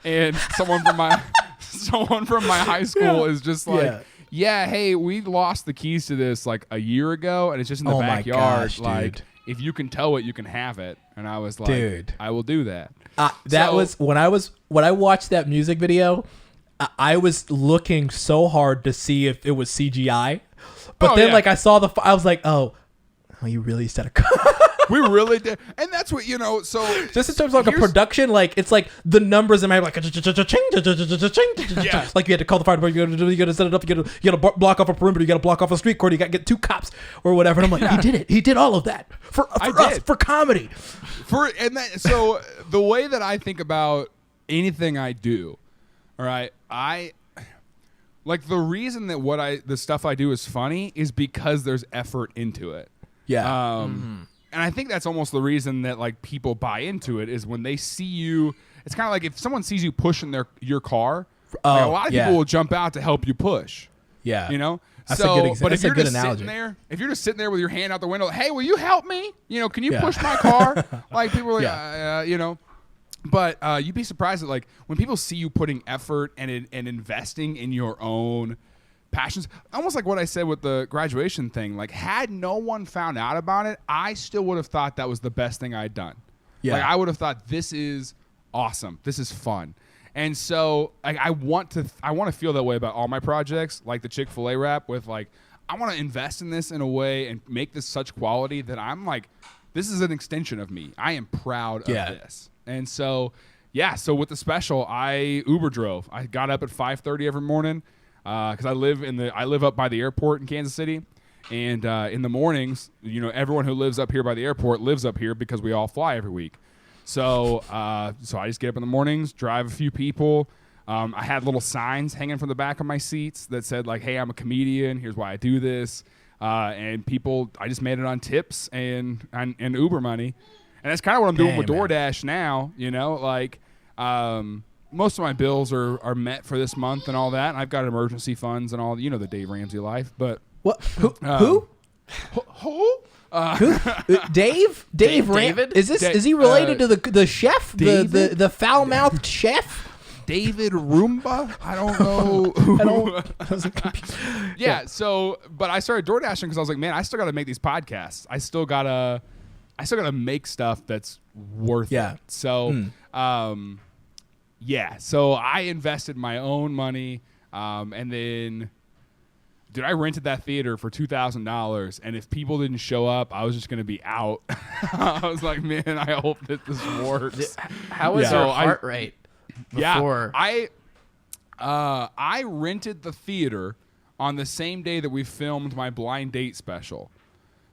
And someone from my high school is just like, yeah, hey, we lost the keys to this like a year ago, and it's just in the backyard. Gosh, like, dude. If you can tow it, you can have it. And I was like, dude, I will do that. That was when I watched that music video. I was looking so hard to see if it was CGI, but then like I saw I was like, oh, you really set a car. We really did, and that's what So just in terms of like a production, like it's like the numbers in my like like you had to call the fire department. You got to set it up. You got to block off a perimeter. You got to block off a street corner. You got to get 2 cops or whatever. And I'm like, he did it. He did all of that for us, for comedy. So the way that I think about anything I do, all right, like the reason that the stuff I do is funny is because there's effort into it. Yeah. And I think that's almost the reason that like people buy into it is when they see you. It's kind of like if someone sees you pushing your car, like a lot of people will jump out to help you push. Yeah. That's a good but if you're just sitting there with your hand out the window, hey, will you help me? Can you push my car? Like people are like, But you'd be surprised that like when people see you putting effort and investing in your own passions, almost like what I said with the graduation thing, like had no one found out about it, I still would have thought that was the best thing I'd done. Like I would have thought this is awesome, this is fun. And so I want to feel that way about all my projects, like the Chick-fil-A wrap, with like I want to invest in this in a way and make this such quality that I'm like, this is an extension of me. I am proud of this. And so so with the special, I Uber drove. I got up at 5:30 every morning. Because I live up by the airport in Kansas City, and in the mornings, everyone who lives up here by the airport lives up here because we all fly every week. So I just get up in the mornings, drive a few people. I had little signs hanging from the back of my seats that said like, "Hey, I'm a comedian. Here's why I do this." And people, I just made it on tips and Uber money, and that's kind of what I'm doing with DoorDash now. Most of my bills are met for this month and all that. And I've got emergency funds and all, the Dave Ramsey life. But what? Who? Dave? David? Is he related to the chef? The foul mouthed chef? David Roomba? I don't know. So, but I started DoorDashing because I was like, man, I still got to make these podcasts. I still gotta make stuff that's worth it. So, so I invested my own money, and then, dude, I rented that theater for $2,000, and if people didn't show up, I was just going to be out. I was like, man, I hope that this works. How was your heart rate before? I rented the theater on the same day that we filmed my blind date special.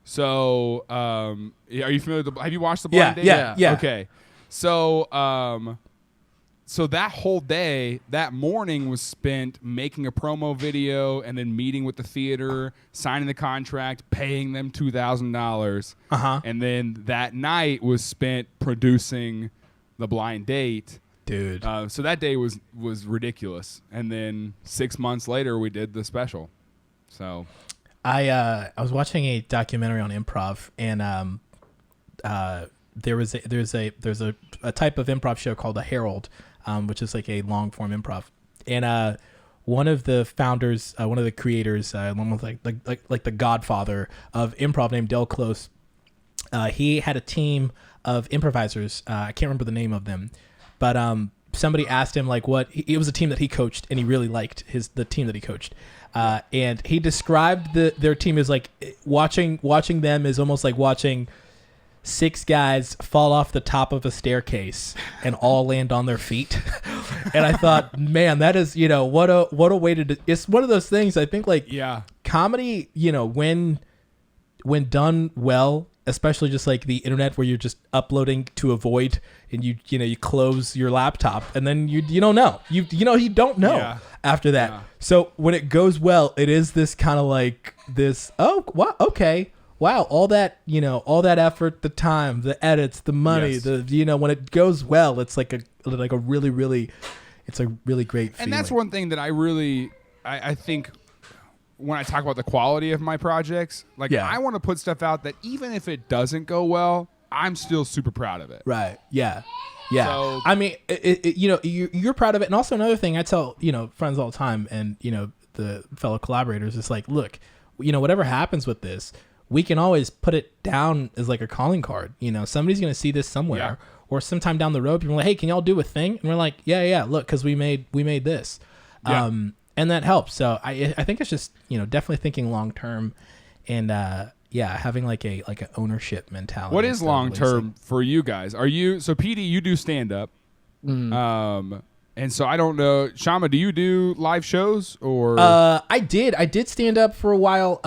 So, are you familiar with have you watched the blind date? Yeah. Okay. So that whole day, that morning was spent making a promo video and then meeting with the theater, signing the contract, paying them $2,000. And then that night was spent producing the blind date. Dude. So that day was ridiculous. And then 6 months later, we did the special. So I was watching a documentary on improv, and there's a type of improv show called a Herald, which is like a long form improv. And one of the founders, one of the creators, almost like the godfather of improv named Del Close. He had a team of improvisers. I can't remember the name of them, but somebody asked him like what it was a team that he coached, and he really liked the team that he coached. And he described their team as like watching them is almost like watching 6 guys fall off the top of a staircase and all land on their feet. And I thought, man, that is, what a way to it's one of those things. I think like comedy, when done well, especially just like the internet where you're just uploading to a void and you close your laptop and then you don't know. You don't know after that. Yeah. So when it goes well, it is this kind of like this, oh, wow, okay. Wow, all that effort, the time, the edits, the money, when it goes well, it's like a really, really, it's a really great feeling. And that's one thing that I think when I talk about the quality of my projects, I want to put stuff out that even if it doesn't go well, I'm still super proud of it. Right. Yeah. Yeah. So, I mean, you're proud of it. And also another thing I tell, friends all the time and, the fellow collaborators is like, look, whatever happens with this, we can always put it down as like a calling card. Somebody's going to see this somewhere or sometime down the road. People are like, hey, can y'all do a thing? And we're like, yeah. Look, because we made this. Yeah. And that helps. So I think it's just, definitely thinking long term and having like a ownership mentality. What is long term for you guys? So PD, you do stand up. And so I don't know, Shama, do you do live shows or? I did stand up for a while.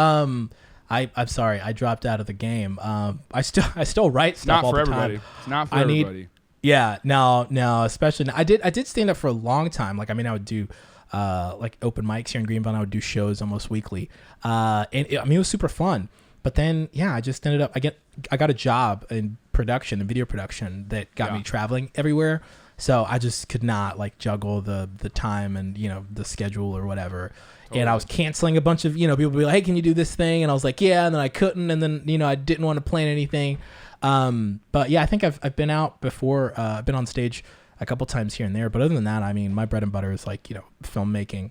I'm sorry, I dropped out of the game. I still write stuff all the time. It's not for everybody. Yeah, no, especially I did stand up for a long time. I would do like open mics here in Greenville. I would do shows almost weekly. And it was super fun. But then I just ended up I got a job in production and video production that got me traveling everywhere. So I just could not juggle the time and the schedule or whatever. Totally. And I was canceling a bunch of, people would be like, hey, can you do this thing? And I was like, yeah. And then I couldn't. And then, I didn't want to plan anything. But yeah, I think I've been out before. I've been on stage a couple times here and there. But other than that, my bread and butter is filmmaking.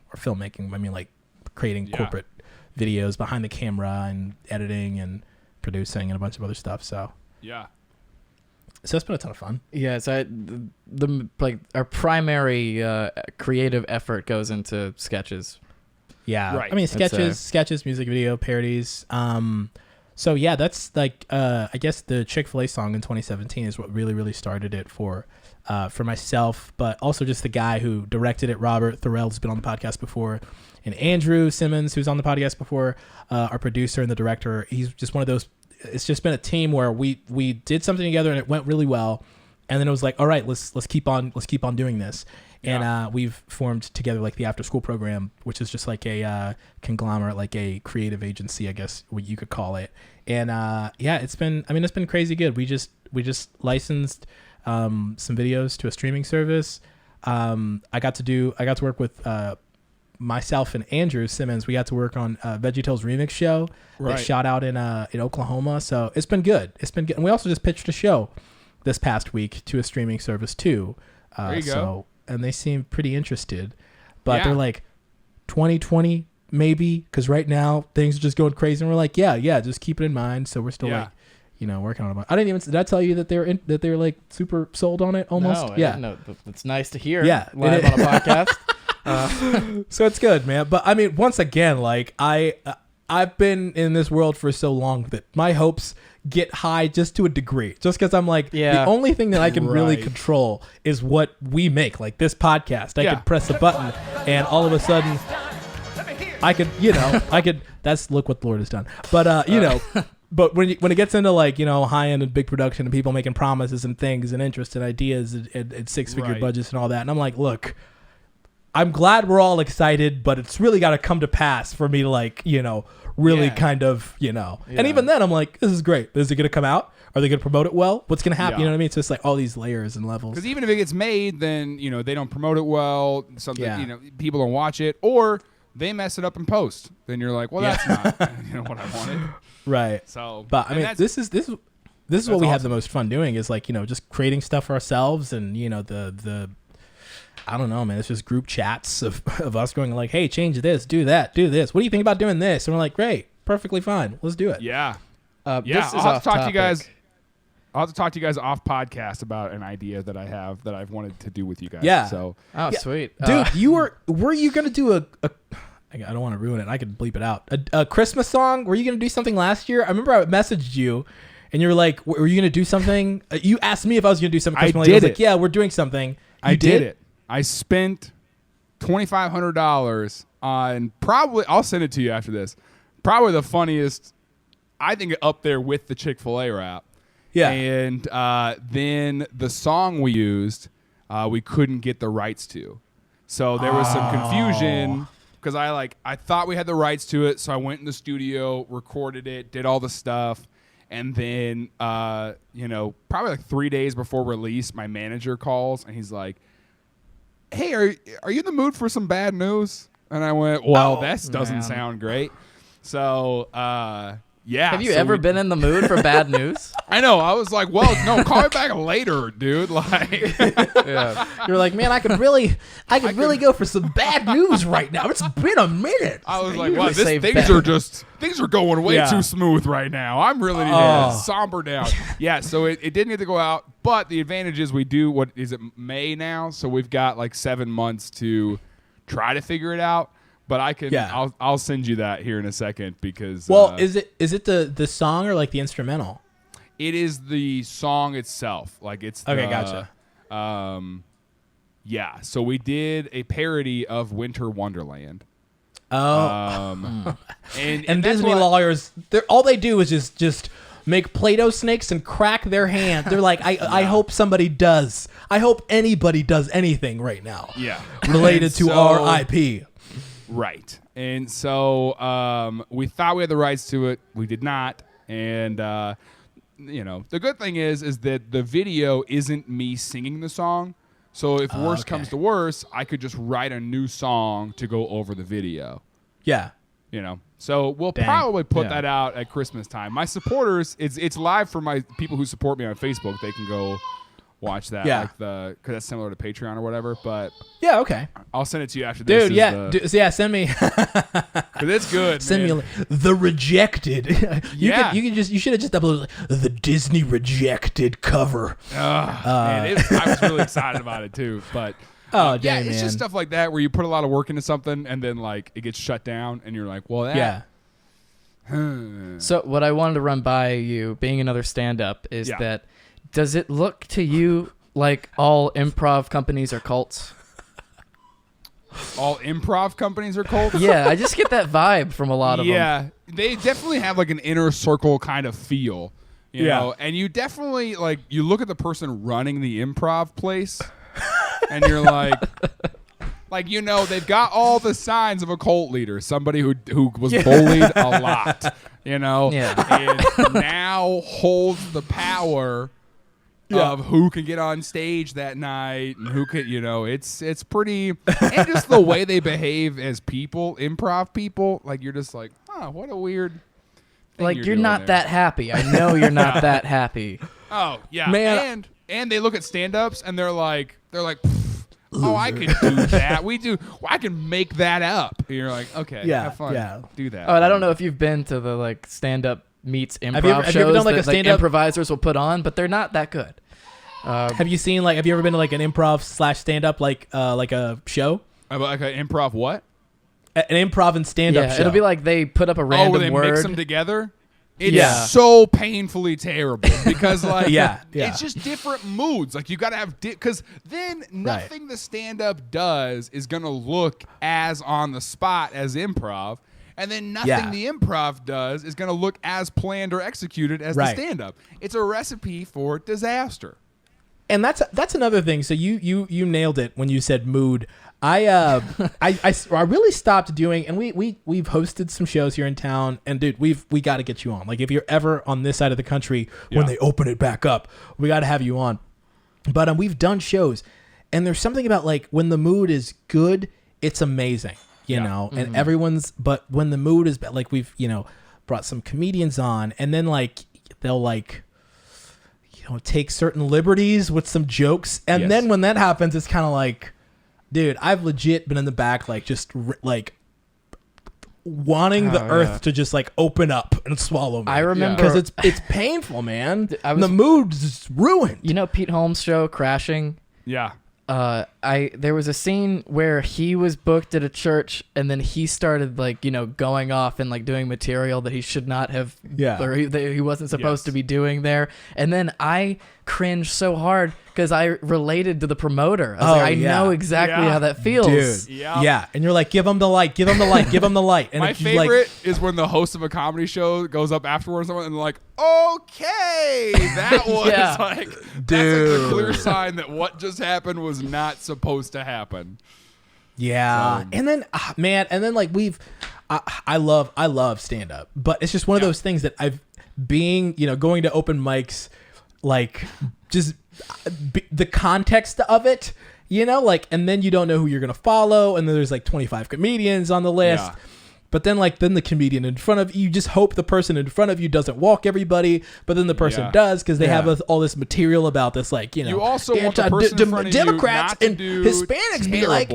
Like creating corporate videos behind the camera and editing and producing and a bunch of other stuff. So So it's been a ton of fun. Yeah, so our primary creative effort goes into sketches. Yeah, right. Sketches, music video, parodies. So yeah, that's I guess the Chick-fil-A song in 2017 is what really, really started it for myself, but also just the guy who directed it, Robert Thorell, has been on the podcast before, and Andrew Simmons, who's on the podcast before, our producer and the director. He's just one of those. It's just been a team where we did something together and it went really well, and then it was like, all right, let's keep on doing this. And we've formed together the after school program, which is just like a conglomerate, like a creative agency, I guess what you could call it. And it's been crazy good. We just licensed some videos to a streaming service. I got to work with myself and Andrew Simmons. We got to work on VeggieTales remix show that shot out in Oklahoma. So it's been good. And we also just pitched a show this past week to a streaming service too. There you go. And they seem pretty interested, but they're like 2020 maybe, because right now things are just going crazy. And we're like, yeah, just keep it in mind. So we're still working on it. Did I tell you that they're like super sold on it almost? No, I didn't know. It's nice to hear. Yeah, live on a podcast. So it's good, man. But once again, I've been in this world for so long that my hopes get high just to a degree, just because I'm the only thing that I can really control is what we make, like this podcast. I could press a button and all of a sudden I could that's look what the Lord has done. But but when it gets into high end and big production and people making promises and things and interest and ideas and 6-figure budgets and all that, and I'm like, look, I'm glad we're all excited, but it's really got to come to pass for me to really kind of, And even then I'm like, this is great. Is it going to come out? Are they going to promote it well? What's going to happen? You know what I mean? It's just all these layers and levels. Because even if it gets made, then, they don't promote it well. Something, people don't watch it, or they mess it up in post. Then you're like, well, that's not what I wanted. Right. So, but this is what we have the most fun doing is just creating stuff for ourselves and, the I don't know, man. It's just group chats of us going like, hey, change this, do that, do this. What do you think about doing this? And we're like, great, perfectly fine. Let's do it. Yeah. Yeah, I'll have to talk to you guys. I'll have to talk to you guys off podcast about an idea that I have that I've wanted to do with you guys. Yeah. So. Oh, sweet. Dude, were you going to do I don't want to ruin it. I could bleep it out. A Christmas song? Were you going to do something last year? I remember I messaged you and you were like, were you going to do something? You asked me if I was going to do something. I was did like, yeah, we're doing something. I did it. I spent $2,500 on probably, I'll send it to you after this, probably the funniest, I think up there with the Chick-fil-A rap. Yeah. And then the song we used, we couldn't get the rights to. So there was some confusion because I thought we had the rights to it. So I went in the studio, recorded it, did all the stuff. And then, probably like 3 days before release, my manager calls and he's like, hey, are you in the mood for some bad news? And I went, well, that doesn't sound great. So, yeah. Have you ever been in the mood for bad news? I know. I was like, well, no, call me back later, dude. Like, yeah. You're like, man, I could really go for some bad news right now. It's been a minute. I was like, wow, things are going way too smooth right now. I'm really need to somber down. Yeah, so it didn't get to go out, but the advantage is we do, what is it, May now? So we've got like 7 months to try to figure it out. But I can, I'll send you that here in a second because. Well, is it the song or like the instrumental? It is the song itself. Like it's gotcha. Yeah. So we did a parody of Winter Wonderland. Oh. And Disney lawyers, all they do is just make Play-Doh snakes and crack their hand. They're like, I hope somebody does. I hope anybody does anything right now. Yeah. Related to our IP. Right. And so we thought we had the rights to it. We did not. And, the good thing is that the video isn't me singing the song. So if worse comes to worse, I could just write a new song to go over the video. Yeah. So we'll probably put that out at Christmas time. My supporters, it's live for my people who support me on Facebook. They can go watch that, because that's similar to Patreon or whatever. But yeah, okay, I'll send it to you after this. Dude, send me. Because it's good. Send me the Rejected. You should have just uploaded the Disney Rejected cover. Man, I was really excited about it too. But it's just stuff like that where you put a lot of work into something and then like it gets shut down and you're like, well, that. Yeah. So what I wanted to run by you, being another stand-up, is that. Does it look to you like all improv companies are cults? All improv companies are cults? Yeah, I just get that vibe from a lot of them. Yeah, they definitely have like an inner circle kind of feel, you know? And you definitely, like, you look at the person running the improv place and you're like, they've got all the signs of a cult leader, somebody who was bullied a lot, and now holds the power of who can get on stage that night and who could, it's pretty, and just the way they behave as people, improv people, like you're just like, what a weird thing like you're not that happy. I know you're not that happy. Oh yeah, man. And they look at stand-ups and they're like, oh, I could do that. I can make that up. And you're like, okay, have fun, do that. Oh, and I don't know if you've been to the like stand-up meets improv have you ever done like that a stand-up improvisers will put on, but they're not that good. Have you ever been to like an improv / stand-up like a show? Like an improv what? An improv and stand-up show. It'll be like they put up a random where they word. mix them together? It's so painfully terrible because like it's just different moods. Like you got to have because then nothing the stand-up does is going to look as on the spot as improv. And then nothing the improv does is going to look as planned or executed as the stand-up. It's a recipe for disaster. And that's another thing. So you nailed it when you said mood. I really stopped doing, and we've hosted some shows here in town, and dude, we got to get you on. Like if you're ever on this side of the country when they open it back up, we got to have you on. But we've done shows, and there's something about like when the mood is good, it's amazing. You know, and but when the mood is bad, like we've, brought some comedians on and then like, they'll like, take certain liberties with some jokes. And then when that happens, it's kind of like, Dude, I've legit been in the back, like, just, like, wanting the earth to just, like, open up and swallow me. I remember. Because it's painful, man. The mood's just ruined. You know Pete Holmes' show, Crashing? Yeah. There was a scene where he was booked at a church and then he started like, going off and like doing material that he should not have, or he wasn't supposed to be doing there. And then I cringed so hard because I related to the promoter. I was I know exactly how that feels. Dude. Yeah. And you're like, give him the light, give him the light, give him the light. And my favorite is when the host of a comedy show goes up afterwards and they're like, okay, that was like, that's a clear sign that what just happened was not supposed to happen. Yeah. And then, like I love stand up, but it's just one of those things that going to open mics, like just the context of it, and then you don't know who you're going to follow. And then there's like 25 comedians on the list. Yeah. But then the comedian in front of you, just hope the person in front of you doesn't walk everybody, but then the person does because they have all this material about this, like, you also want the person in front of Democrats you not and to do Hispanics terrible. be like,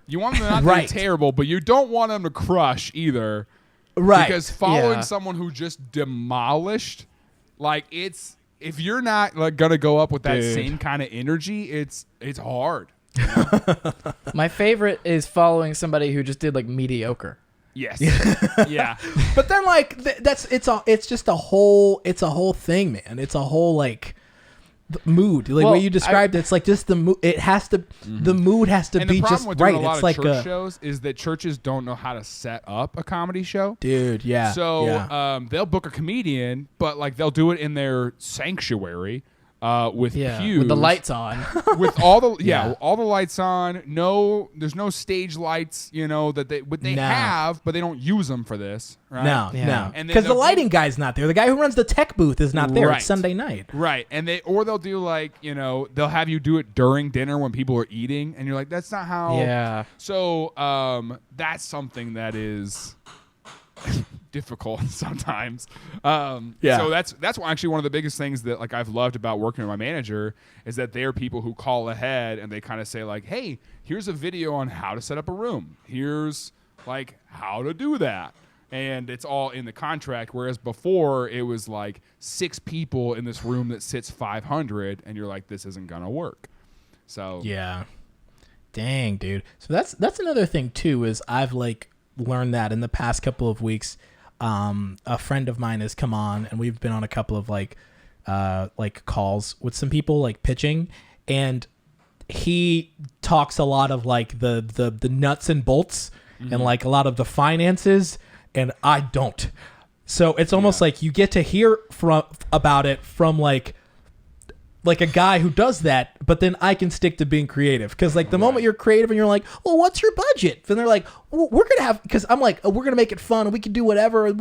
you want them not to be terrible, but you don't want them to crush either, right? Because following someone who just demolished, like, if you're not like gonna go up with that same kind of energy, it's hard. My favorite is following somebody who just did like mediocre. Yes. Yeah. But then like it's just a whole thing, man. It's a whole like mood. Like way you described it, it's like just the mood. It has to the mood has to be just right. It's like church shows is that churches don't know how to set up a comedy show. Dude, yeah. So they'll book a comedian, but like they'll do it in their sanctuary. With pews, with the lights on, with all the all the lights on. No, there's no stage lights. That they have, but they don't use them for this. Right? No, because the lighting guy's not there. The guy who runs the tech booth is not there. Right. It's Sunday night, right? And they'll do like they'll have you do it during dinner when people are eating, and you're like, that's not how. Yeah. So that's something that is difficult sometimes. So that's actually one of the biggest things that like I've loved about working with my manager is that they're people who call ahead and they kind of say like, hey, here's a video on how to set up a room. Here's like how to do that. And it's all in the contract. Whereas before it was like 6 people in this room that sits 500 and you're like, this isn't going to work. So yeah. Dang, dude. So that's another thing too, is I've like learned that in the past couple of weeks. A friend of mine has come on and we've been on a couple of like calls with some people like pitching, and he talks a lot of like the nuts and bolts and like a lot of the finances, and I don't. So it's almost like you get to hear about it from like a guy who does that, but then I can stick to being creative. Because like the moment you're creative and you're like, well, what's your budget? Then they're like, well, we're going to have, because I'm like, we're going to make it fun and we can do whatever.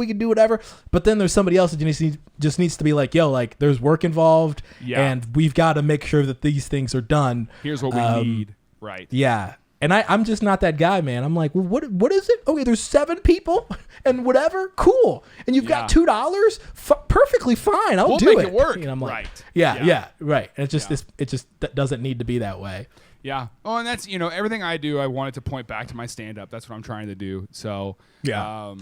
But then there's somebody else that just needs to be like, yo, like there's work involved and we've got to make sure that these things are done. Here's what we need. Right. Yeah. And I'm just not that guy, man. I'm like, well, what is it? Okay, there's 7 people and whatever. Cool. And you've got $2? Perfectly fine. We'll do make it work. And I'm like, right. Yeah, right. And it just that doesn't need to be that way. Yeah. Oh, and that's, everything I do, I want it to point back to my stand-up. That's what I'm trying to do. So, yeah.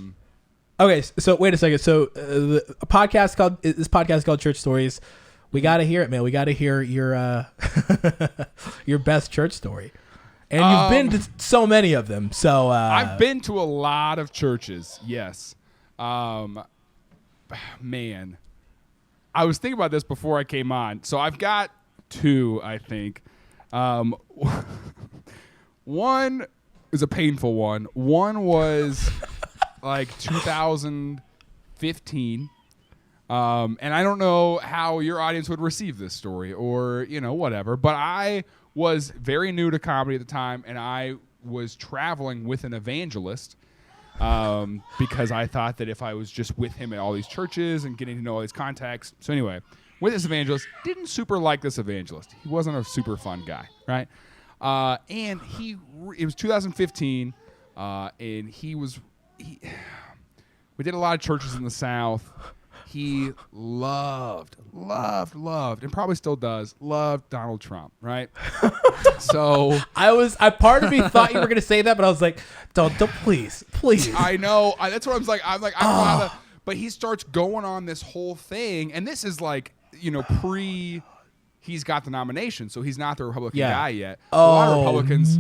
Okay, so wait a second. So this podcast called Church Stories. We got to hear it, man. We got to hear your your best church story. And you've been to so many of them. So I've been to a lot of churches. Yes. Man, I was thinking about this before I came on. So I've got 2, I think. One is a painful one. One was like 2015. And I don't know how your audience would receive this story or, whatever. But I was very new to comedy at the time, and I was traveling with an evangelist because I thought that if I was just with him at all these churches and getting to know all these contacts. So anyway, with this evangelist, didn't super like this evangelist. He wasn't a super fun guy, right? And it was 2015, and we did a lot of churches in the South. he loved, and probably still does, loved Donald Trump, right? So part of me thought you were going to say that, but I was like, don't, please. I know. That's what I was like. I don't know how to, but he starts going on this whole thing, and this is like, he's got the nomination, so he's not the Republican guy yet. A lot of Republicans,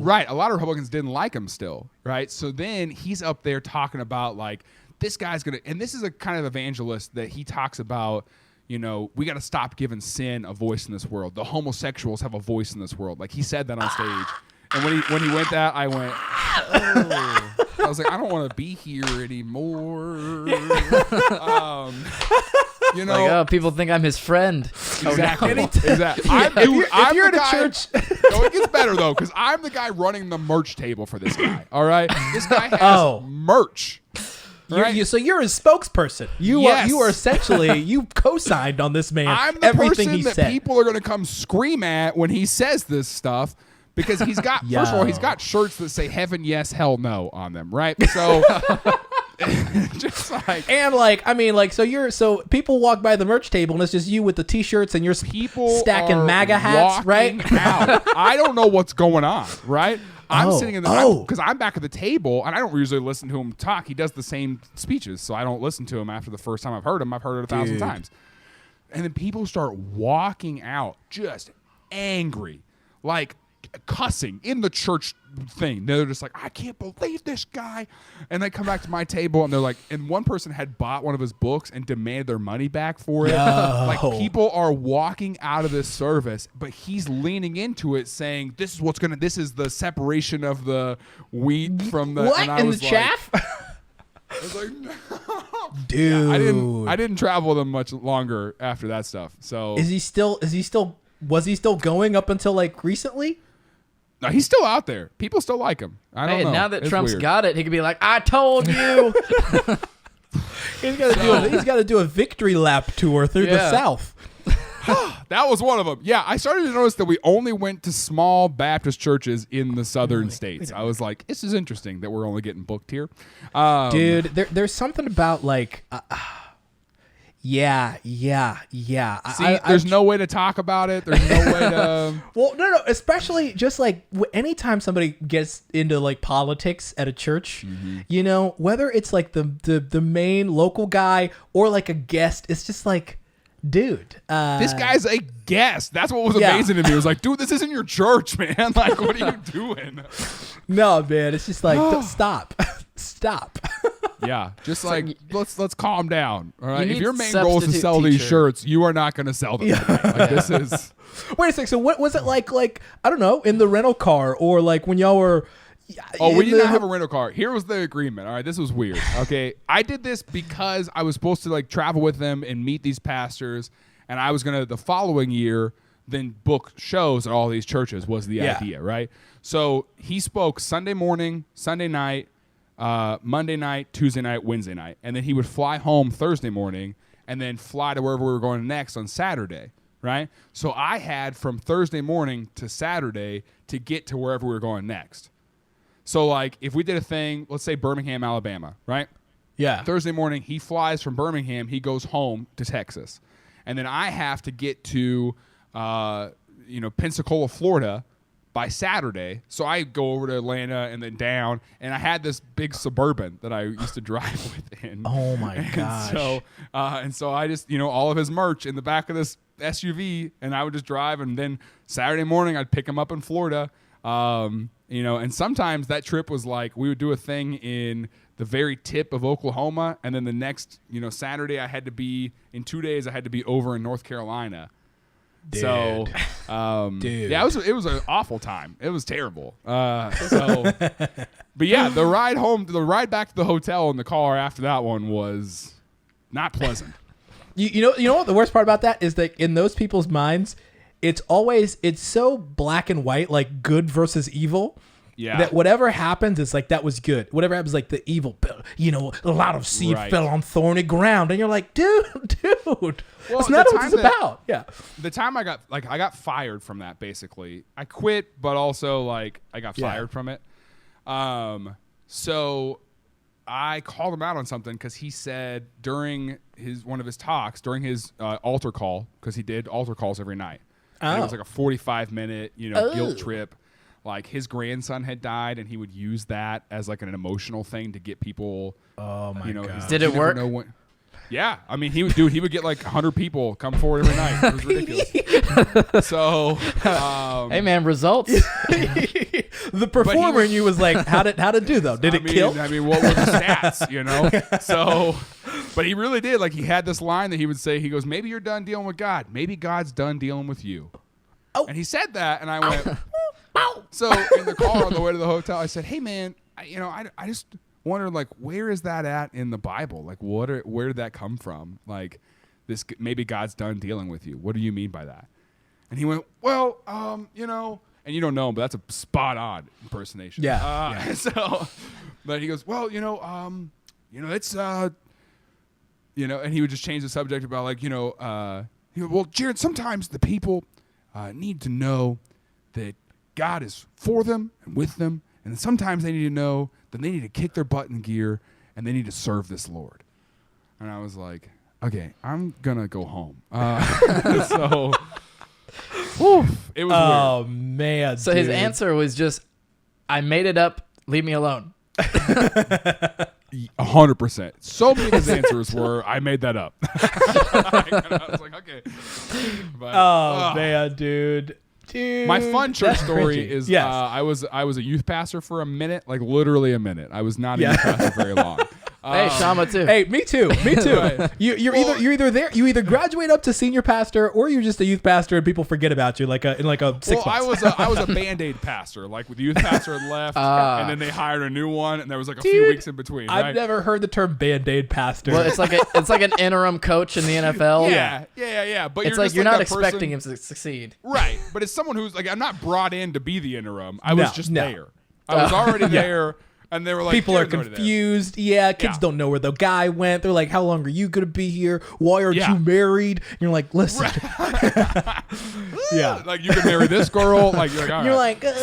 right? A lot of Republicans didn't like him still, right? So then he's up there talking about like, this guy's gonna, and this is a kind of evangelist that he talks about. We got to stop giving sin a voice in this world. The homosexuals have a voice in this world. Like he said that on stage, and when he went that, I went, oh. I was like, I don't want to be here anymore. People think I'm his friend. Exactly. Exactly. If you're at a church, it gets better though, because I'm the guy running the merch table for this guy. All right, this guy has merch. Right? So you're his spokesperson. You are essentially, you co-signed on this man. I'm the person that people are going to come scream at when he says this stuff, because he's got, first of all, he's got shirts that say heaven yes, hell no on them, right? So just like, and like, I mean, like, so people walk by the merch table and it's just you with the t-shirts and you're stacking MAGA hats, right? Out. I don't know what's going on, right? I'm sitting in the because I'm back at the table, and I don't usually listen to him talk. He does the same speeches, so I don't listen to him after the first time I've heard him. I've heard it 1,000 times. And then people start walking out just angry, like cussing in the church thing. They're just like, I can't believe this guy. And they come back to my table, and they're like, and one person had bought one of his books and demanded their money back for it. Like, people are walking out of this service, but he's leaning into it saying, this is the separation of the wheat from the, what? And I in was the like, chaff? I was like, no. Dude. Yeah, I didn't travel with him much longer after that stuff. So was he still going up until like recently? No, he's still out there. People still like him. I don't know. Now that it's Trump's weird. got it, he could be like, I told you. He's got to do a victory lap tour through the South. That was one of them. Yeah, I started to notice that we only went to small Baptist churches in the southern states. I was like, this is interesting that we're only getting booked here. Dude, there's something about like... Yeah. See, there's no way to talk about it. There's no way to... Well, no. Especially just like anytime somebody gets into like politics at a church, whether it's like the main local guy or like a guest, it's just like, dude. This guy's a guest. That's what was amazing to me. It was like, dude, this isn't your church, man. Like, what are you doing? No, man. It's just like, stop. Yeah, just like let's calm down. All right, You if need your main goal is to sell these shirts, you are not going to sell them. Like, this is. Wait a second. So what was it like? Like, I don't know, in the rental car or like when y'all were. Oh, we did not have a rental car. Here was the agreement. All right, this was weird. Okay, I did this because I was supposed to like travel with them and meet these pastors, and I was gonna the following year then book shows at all these churches. Was the idea, right? So he spoke Sunday morning, Sunday night. Monday night, Tuesday night, Wednesday night. And then he would fly home Thursday morning and then fly to wherever we were going next on Saturday, right? So I had from Thursday morning to Saturday to get to wherever we were going next. So, like, if we did a thing, let's say Birmingham, Alabama, right? Yeah. Thursday morning, he flies from Birmingham. He goes home to Texas. And then I have to get to, Pensacola, Florida, by Saturday. So I go over to Atlanta and then down, and I had this big Suburban that I used to drive with in. Oh my gosh. So I just, all of his merch in the back of this SUV, and I would just drive, and then Saturday morning I'd pick him up in Florida. And sometimes that trip was like, we would do a thing in the very tip of Oklahoma, and then the next, Saturday in 2 days I had to be over in North Carolina. Dude. So, Dude. Yeah, it was an awful time. It was terrible. But yeah, the ride back to the hotel in the car after that one was not pleasant. You know what the worst part about that is that in those people's minds, it's so black and white, like good versus evil. Yeah. That whatever happens is like, that was good. Whatever happens, like the evil, a lot of seed fell on thorny ground. And you're like, dude, well, that's not what it's about. Yeah. The time I got fired from that, basically. I quit, but also like I got fired from it. So I called him out on something because he said during one of his talks, during his altar call, because he did altar calls every night. And it was like a 45-minute, guilt trip. Like his grandson had died, and he would use that as like an emotional thing to get people. Oh my God! Did it work? Yeah, I mean, he would get like 100 people come forward every night. It was ridiculous. So, hey man, results. The performer in you was like, how did do though? Did it kill? I mean, what were the stats? So, but he really did. Like he had this line that he would say. He goes, "Maybe you're done dealing with God. Maybe God's done dealing with you." Oh. And he said that, and I went. So in the car on the way to the hotel, I said, "Hey man, I just wondered, like, where is that at in the Bible? Like, where did that come from? Like, this maybe God's done dealing with you. What do you mean by that?" And he went, "Well, and you don't know him, but that's a spot on impersonation." Yeah. So, but he goes, "Well, it's and he would just change the subject about like, he goes, "Well, Jared, sometimes the people need to know that God is for them and with them, and sometimes they need to know that they need to kick their butt in gear and they need to serve this Lord." And I was like, okay, I'm gonna go home. So it was oh weird. Man. So his answer was just, "I made it up. Leave me alone." 100%. So many of his answers were, "I made that up." I was like, okay. But, man, dude. My fun church story cringy. is Yes. I was a youth pastor for a minute, like literally a minute. I was not a youth pastor very long. Hey, Shama too. Hey, me too. Right. You're either there. You either graduate up to senior pastor, or you're just a youth pastor and people forget about you in like a 6 months. I was a Bandaid pastor. Like the youth pastor had left, and then they hired a new one, and there was like a few weeks in between. Right? I've never heard the term Bandaid pastor. Well, it's like an interim coach in the NFL. Yeah. But it's you're not that expecting person, him to succeed. right? But it's someone who's like, I'm not brought in to be the interim. I was just No. there. I was already there. And they were like, people are confused. Yeah, kids don't know where the guy went. They're like, how long are you going to be here? Why aren't you married? And you're like, listen. Yeah. Like, you can marry this girl. Like, you're like, all you're right. like,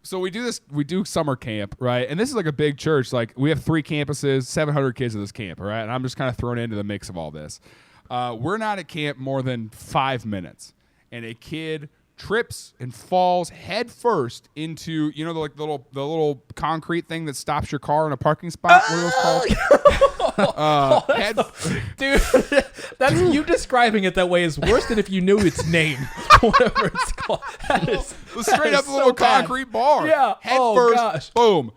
So we do this. We do summer camp, right? And this is like a big church. Like, we have 3 campuses, 700 kids at this camp, all right? And I'm just kind of thrown into the mix of all this. We're not at camp more than 5 minutes. And a kid trips and falls head first into the little concrete thing that stops your car in a parking spot. What are those called? Dude, that's you describing it that way is worse than if you knew its name. Whatever it's called. Straight up a little concrete bar. Yeah. Head first. Gosh. Boom.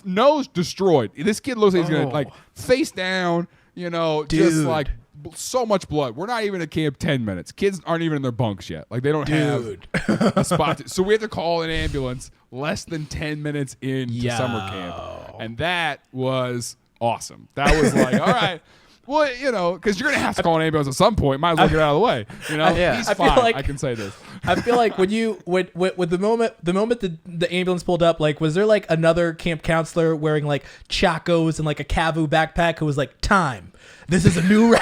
Nose destroyed. This kid looks like he's gonna like face down. Just like so much blood. We're not even at camp 10 minutes. Kids aren't even in their bunks yet. Like they don't have a spot. So we have to call an ambulance less than 10 minutes into summer camp. And that was awesome. That was like, all right. Well, because you're going to have to call an ambulance at some point. Might as well get out of the way. He's fine. I can say this. I feel like with the moment the ambulance pulled up, like, was there like another camp counselor wearing like Chacos and like a Cavu backpack who was like, time. This is a new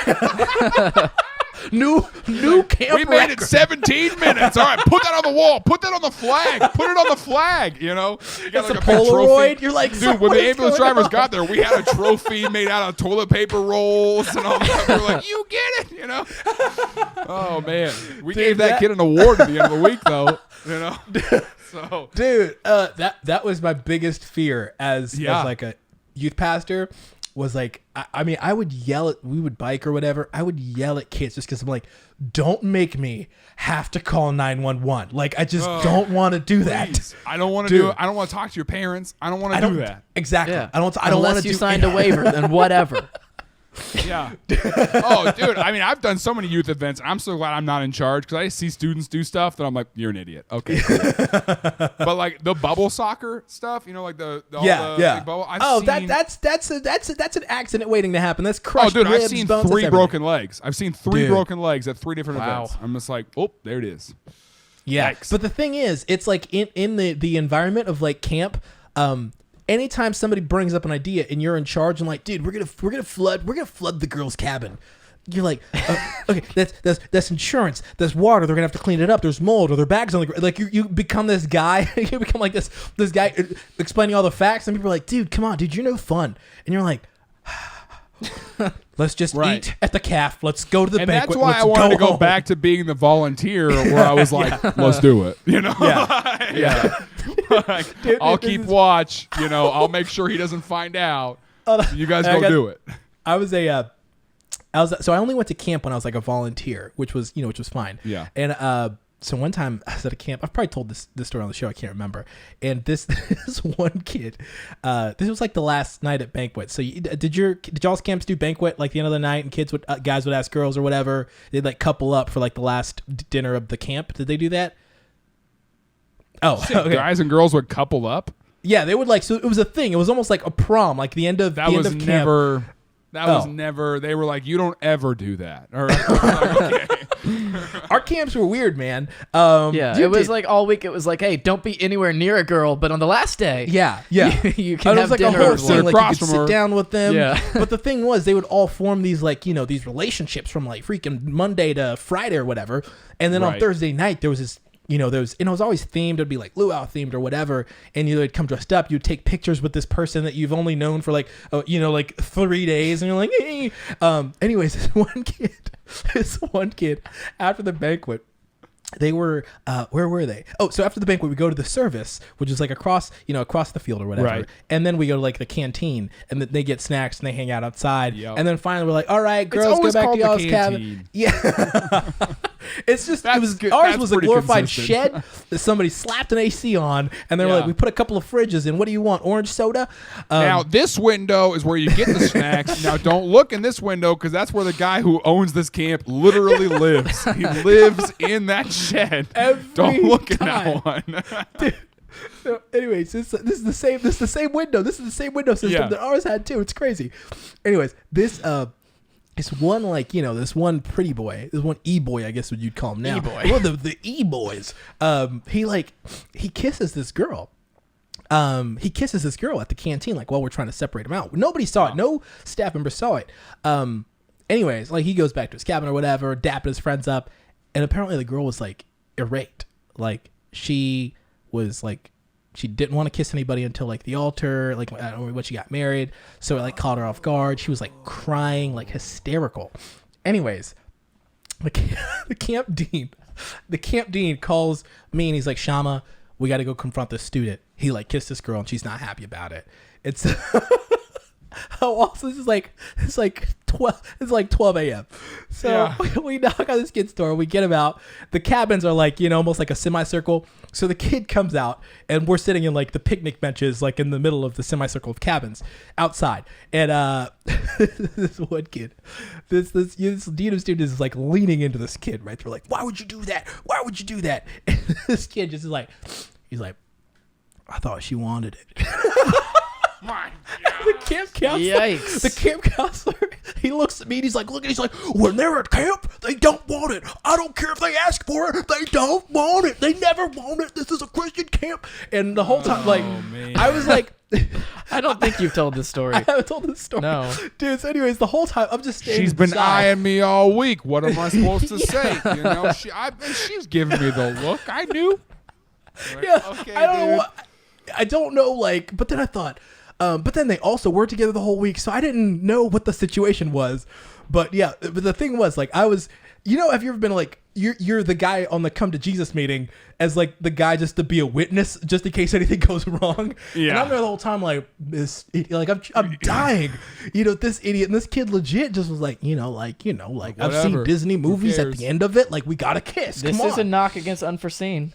new camp. We made it 17 minutes. All right, put that on the wall. Put that on the flag. Put it on the flag. You got it's like a Polaroid. You're like, dude. When the ambulance drivers got there, we had a trophy made out of toilet paper rolls and all that. We were like, you get it. Oh man, we gave that kid an award at the end of the week, though. So, dude, that was my biggest fear as like a youth pastor. Was like, I mean, I would yell at, we would bike or whatever. I would yell at kids just because I'm like, don't make me have to call 911. Like, I just don't want to do that. I don't want to do it. I don't want to talk to your parents. I don't want to do that. Exactly. Yeah. I don't want to Unless you signed a waiver, then whatever. Yeah. Oh, dude. I mean, I've done so many youth events. And I'm so glad I'm not in charge because I see students do stuff that I'm like, you're an idiot. Okay. Cool. But like the bubble soccer stuff, like the big bubble. That's an accident waiting to happen. That's crushed. Oh, dude, ribs, I've seen bones, 3 broken legs. I've seen 3 broken legs at 3 different Wow. events. I'm just like, oh, there it is. Yeah. Yikes. But the thing is, it's like in the environment of like camp. Anytime somebody brings up an idea and you're in charge and like, dude, we're gonna flood the girls' cabin. you're like, okay, that's insurance, that's water. They're gonna have to clean it up. There's mold, or their bags on the ground. Like you become this guy. You become like this guy explaining all the facts, and people are like, dude, come on, dude, you're no fun. And you're like, let's just eat at the calf. Let's go to the banquet. And that's why I wanted to go back to being the volunteer, where I was like, let's do it. You know? Like, dude, I'll keep watch. You know, I'll make sure he doesn't find out. You guys go do it. So I only went to camp when I was like a volunteer, which was fine. Yeah. And so one time I was at a camp. I've probably told this story on the show. I can't remember. And this one kid, this was like the last night at banquet. So did y'all's camps do banquet like the end of the night, and guys would ask girls or whatever? They'd like couple up for like the last dinner of the camp. Did they do that? Oh, okay. Guys and girls would couple up. Yeah, they would so it was a thing. It was almost like a prom, like the end of camp. That was never. They were like, you don't ever do that. All right. Our camps were weird, man. It was like all week. It was like, hey, don't be anywhere near a girl. But on the last day, you can have dinner. A whole thing, like you could sit down with them. Yeah. But the thing was, they would all form these these relationships from like freaking Monday to Friday or whatever. And then on Thursday night, there was this. And it was always themed. It'd be like luau themed or whatever. And they'd come dressed up. You'd take pictures with this person that you've only known for like 3 days. And you're like, hey. Anyways, this one kid, after the banquet, they were, where were they? Oh, so after the banquet, we go to the service, which is like across the field or whatever. Right. And then we go to like the canteen, and they get snacks and they hang out outside. Yep. And then finally we're like, all right, girls, go back to y'all's cabin. Yeah. It's just ours was a glorified shed that somebody slapped an AC on, and they were like, we put a couple of fridges in. What do you want? Orange soda? Now this window is where you get the snacks. Now don't look in this window, because that's where the guy who owns this camp literally lives. He lives in that shed. Don't look in that one. Dude. So anyways, this is the same window. This is the same window system that ours had too. It's crazy. Anyways, this one this one pretty boy, this one E-boy, I guess what you'd call him now. E-boy. Well, the E-boys. He kisses this girl. He kisses this girl at the canteen, like while we're trying to separate him out. Nobody saw it. No staff member saw it. Anyways, like he goes back to his cabin or whatever, dapping his friends up, and apparently the girl was like irate. Like she was like, she didn't want to kiss anybody until like the altar, like I don't know when she got married. So it like caught her off guard. She was like crying, like hysterical. Anyways, the camp dean calls me and he's like, Shama, we got to go confront this student. He like kissed this girl and she's not happy about it. It's also it's like 12 a.m. So we knock on this kid's door. We get him out. The cabins are like, almost like a semicircle. So the kid comes out and we're sitting in like the picnic benches, like in the middle of the semicircle of cabins outside. And this one kid, this dean of students is like leaning into this kid, right? They're like, why would you do that? Why would you do that? And this kid just is like, he's like, I thought she wanted it. My God. The camp counselor. Yikes. The camp counselor. He looks at me and he's like, when they're at camp, they don't want it. I don't care if they ask for it. They don't want it. They never want it. This is a Christian camp. And the whole time, man. I was like, I don't think you've told this story. I haven't told this story. No. Dude, so anyways, the whole time I'm just standing She's been inside. eyeing me all week. What am I supposed to say? She's giving me the look. I knew. Like, okay, I don't know, but then I thought, but then they also worked together the whole week, so I didn't know what the situation was. But yeah, but the thing was, I was, have you ever been you're the guy on the come to Jesus meeting as the guy just to be a witness, just in case anything goes wrong. Yeah. And I'm there the whole time I'm dying. This idiot and this kid legit just was I've seen Disney movies at the end of it. We got to kiss. This Come is on. a knock against unforeseen.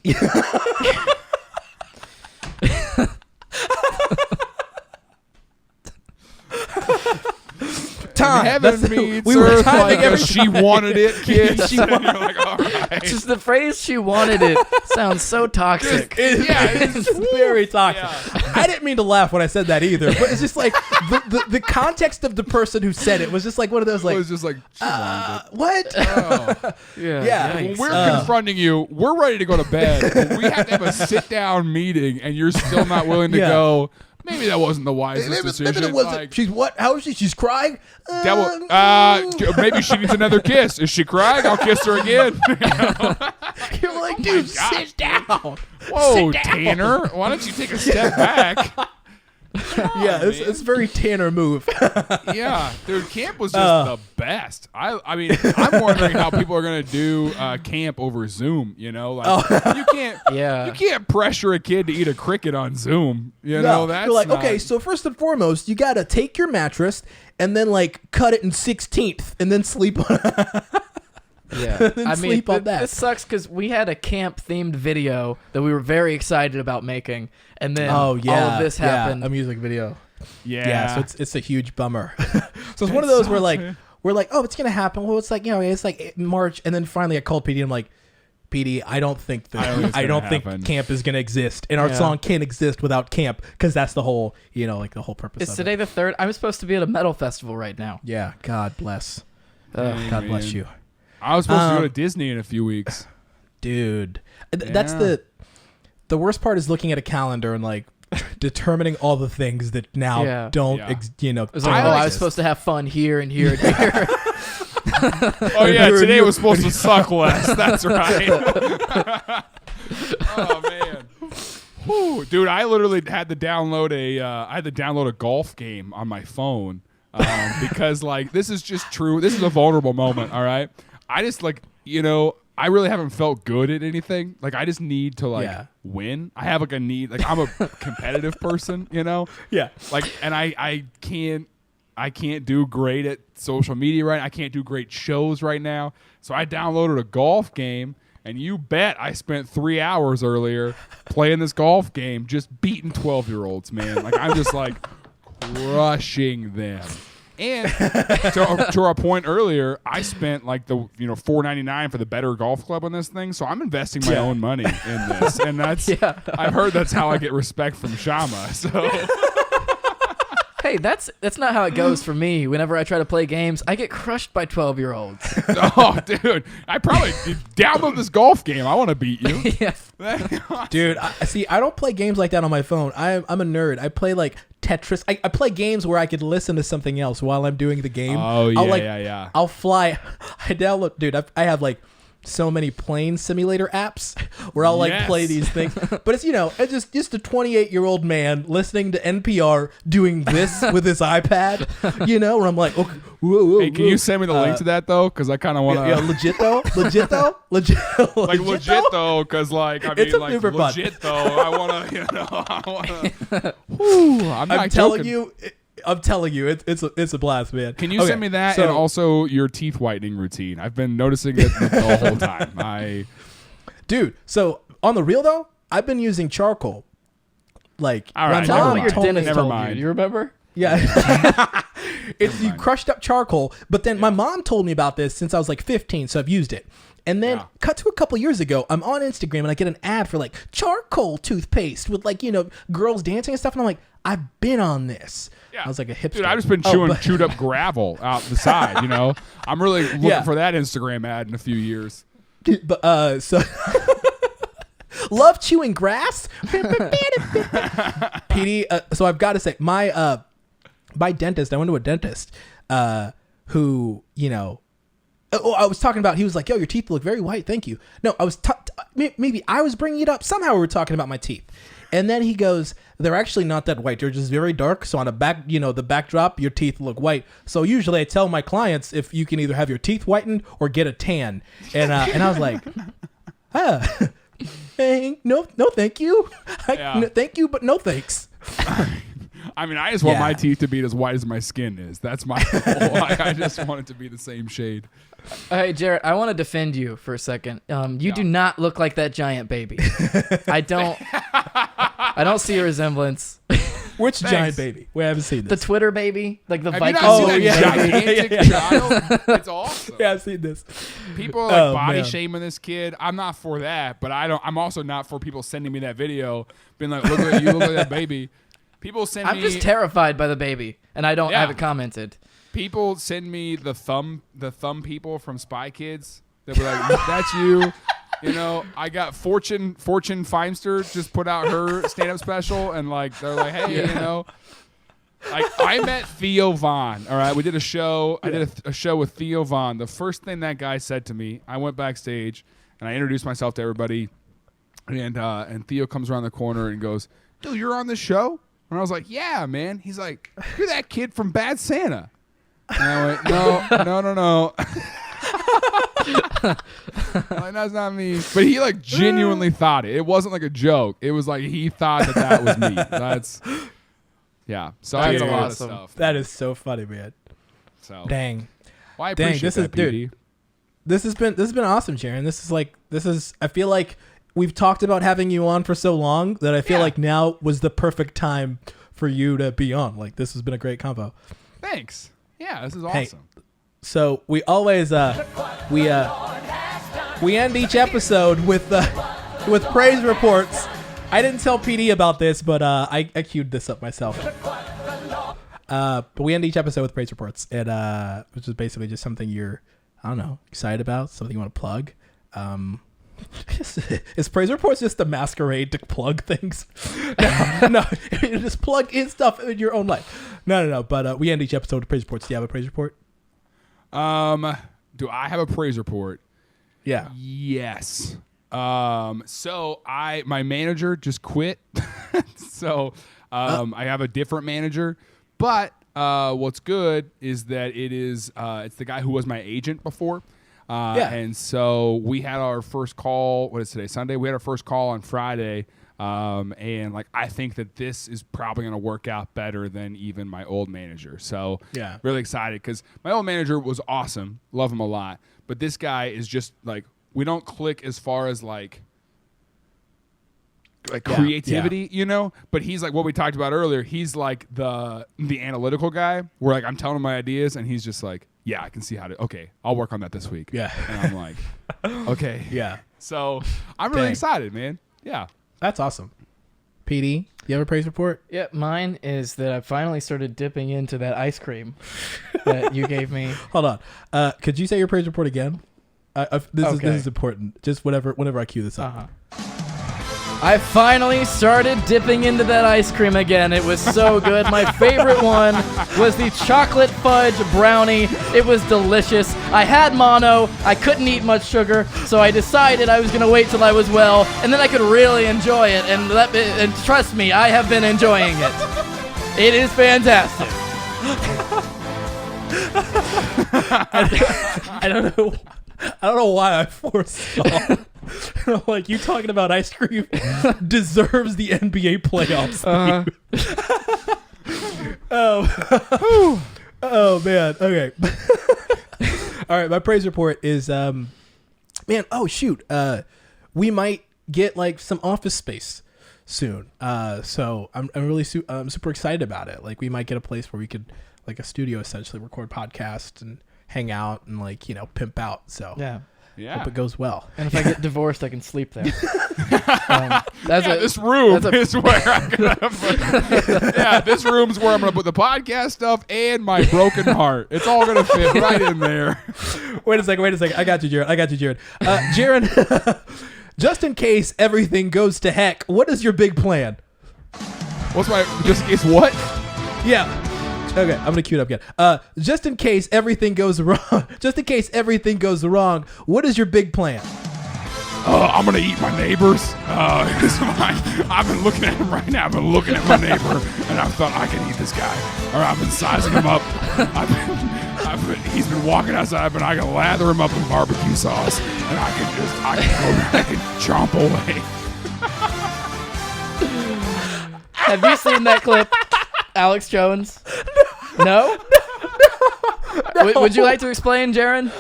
Time. Heaven meets earth she wanted it, kid. You're like, all right. Just the phrase "she wanted it" sounds so toxic. It's very toxic. Yeah. I didn't mean to laugh when I said that either, but it's just the context of the person who said it was just one of those it was just she wanted it. What? Oh. Yeah. When we're confronting you, we're ready to go to bed. We have to have a sit down meeting, and you're still not willing to go. maybe that wasn't the wisest decision. Maybe it wasn't. Like, She's what? How is she? She's crying. Maybe she needs another kiss. Is she crying? I'll kiss her again. You're like, dude, sit down. Whoa, Sit down. Tanner, why don't you take a step back? Yeah, it's a very Tanner move. Yeah, dude, camp was just the best. I mean, I'm wondering how people are gonna do camp over Zoom. You know, like you can't pressure a kid to eat a cricket on Zoom. You know, that's you're like, not, okay, so first and foremost, you got to take your mattress and then like cut it in 16th and then sleep on it. Yeah, I mean, sleep on that. This sucks because we had a camp-themed video that we were very excited about making, and then all of this happened. A music video. yeah. So it's a huge bummer. So it's one of those where like we're like, oh, it's gonna happen. Well, it's like it's like March, and then finally I called PD. I'm like, PD, I don't think camp is gonna exist, and our song can't exist without camp because that's the whole like the whole purpose. It's today the 3rd. I'm supposed to be at a metal festival right now. Yeah, God bless. God bless you. I was supposed to go to Disney in a few weeks. Dude, that's the worst part is looking at a calendar and like determining all the things that now don't. It was like, I was supposed to have fun here and here and here. Oh yeah, today was supposed to suck less. That's right. Oh man. Whew. Dude, I literally had to download a golf game on my phone because like this is just true. This is a vulnerable moment. All right, I just like I really haven't felt good at anything. Like I just need to win. I have like a need. Like I'm a competitive person. Yeah. Like and I can't do great at social media right now. I can't do great shows right now. So I downloaded a golf game. And you bet I spent 3 hours earlier playing this golf game, just beating 12-year-olds, man. Like I'm just like crushing them. And to our point earlier, I spent like the $4.99 for the Better Golf Club on this thing, so I'm investing my own money in this, and that's I've heard that's how I get respect from Shama. So. Hey, that's not how it goes for me. Whenever I try to play games, I get crushed by 12-year-olds. Oh, dude. I probably download this golf game. I want to beat you. Yeah. Dude, I don't play games like that on my phone. I'm a nerd. I play like Tetris. I play games where I could listen to something else while I'm doing the game. Oh, yeah, I'll fly. I download, dude, I have like so many plane simulator apps where I'll like play these things, but it's it's just a 28-year-old man listening to NPR doing this with his iPad, where I'm like, okay, whoa, hey, can you send me the link to that though? Because I kind of want to. Yeah, legit though, like legit though, because like I it's mean like legit though. I want to, I'm not joking. I'm telling you, it's a blast, man. Can you send me that and also your teeth whitening routine? I've been noticing it the whole time. Dude, so on the real though, I've been using charcoal. Like, all right, tell me what your dentist never told mind. you. You remember? Yeah. It's you crushed up charcoal, but then my mom told me about this since I was like 15, so I've used it. And then cut to a couple years ago, I'm on Instagram and I get an ad for like charcoal toothpaste with like, girls dancing and stuff. And I'm like, I've been on this. Yeah. I was like a hipster. Dude, I've just been chewed up gravel out the side, I'm really looking for that Instagram ad in a few years. But, so... Love chewing grass? PD, so I've got to say, my dentist, I went to a dentist who, I was talking about, he was like, yo, your teeth look very white. Thank you. No, I was, maybe I was bringing it up. Somehow we were talking about my teeth. And then he goes, they're actually not that white. They're just very dark. So on the back, the backdrop, your teeth look white. So usually I tell my clients if you can either have your teeth whitened or get a tan. And I was like, hey, no, thank you. Thank you, but no thanks. I mean, I just want my teeth to be as white as my skin is. That's my goal. I just want it to be the same shade. Hey, Jarrett, I want to defend you for a second. You do not look like that giant baby. I don't see a resemblance. Which giant baby? We haven't seen this. The Twitter baby, like the Have Viking. you not seen that gigantic child? It's awesome. Yeah, I've seen this. People are like body shaming this kid. I'm not for that, but I'm also not for people sending me that video, being like, "Look at you, look at that baby." People send me. I'm just terrified by the baby, and I haven't commented. People send me the thumb people from Spy Kids. They were like, "That's you." You know, I got Fortune Feimster just put out her stand-up special, and like they're like, hey, you know, like I met Theo Von. All right, we did a show. I did a show with Theo Von. The first thing that guy said to me, I went backstage and I introduced myself to everybody, and Theo comes around the corner and goes, dude, you're on this show? And I was like, yeah, man. He's like, you're that kid from Bad Santa. And I went, no. Like, that's not me. But he like genuinely thought it. It wasn't like a joke. It was like he thought that was me. That's So I get a lot of stuff. That is so funny, man. So dang. Well, I appreciate that, dude. This has been awesome, Jaron. This is. I feel like we've talked about having you on for so long that I feel like now was the perfect time for you to be on. Like, this has been a great combo. Thanks. Yeah, this is awesome. Hey, so we always we end each episode with praise reports. I didn't tell PD about this, but I queued this up myself. But we end each episode with praise reports, and which is basically just something you're, I don't know, excited about, something you want to plug. Is praise reports just a masquerade to plug things? No, just plug in stuff in your own life. No. But we end each episode with praise reports. Do you have a praise report? Do I have a praise report? Yeah. Yes. So my manager just quit. So I have a different manager, but what's good is that it's the guy who was my agent before. And so we had our first call. What is today? Sunday. We had our first call on Friday. And like, I think that this is probably going to work out better than even my old manager. So really excited because my old manager was awesome. Love him a lot. But this guy is just like, we don't click as far as like creativity, you know, but he's like what we talked about earlier. He's like the analytical guy where like I'm telling him my ideas and he's just like, yeah, I can see how to, okay, I'll work on that this week. Yeah. And I'm like, okay. Yeah. So I'm really excited, man. Yeah. That's awesome. PD, you have a praise report? Yeah, mine is that I finally started dipping into that ice cream that you gave me. Hold on. Could you say your praise report again? This is important. Just whenever I cue this up. I finally started dipping into that ice cream again. It was so good. My favorite one was the chocolate fudge brownie. It was delicious. I had mono. I couldn't eat much sugar, so I decided I was going to wait till I was well, and then I could really enjoy it. And trust me, I have been enjoying it. It is fantastic. I don't know why I foresaw. Like, you talking about ice cream deserves the NBA playoffs. Oh man. Okay. All right. My praise report is, man. Oh shoot. We might get like some office space soon. So I'm really I'm super excited about it. Like, we might get a place where we could, like, a studio essentially, record podcasts and hang out and, like, you know, pimp out. So hope it goes well. And if I get divorced, I can sleep there. This room is where I'm gonna put. This room's where I'm gonna put the podcast stuff and my broken heart. It's all gonna fit right in there. Wait a second. I got you, Jaron. Jaron, just in case everything goes to heck, what is your big plan? What's my just in case what? Yeah. Okay, I'm gonna cue it up again. Just in case everything goes wrong. What is your big plan? I'm gonna eat my neighbors. It's fine. I've been looking at him right now. I've been looking at my neighbor, and I thought I can eat this guy. Or I've been sizing him up. He's been walking outside, but I can lather him up in barbecue sauce, and I can chomp away. Have you seen that clip, Alex Jones? No? Would you like to explain, Jaron?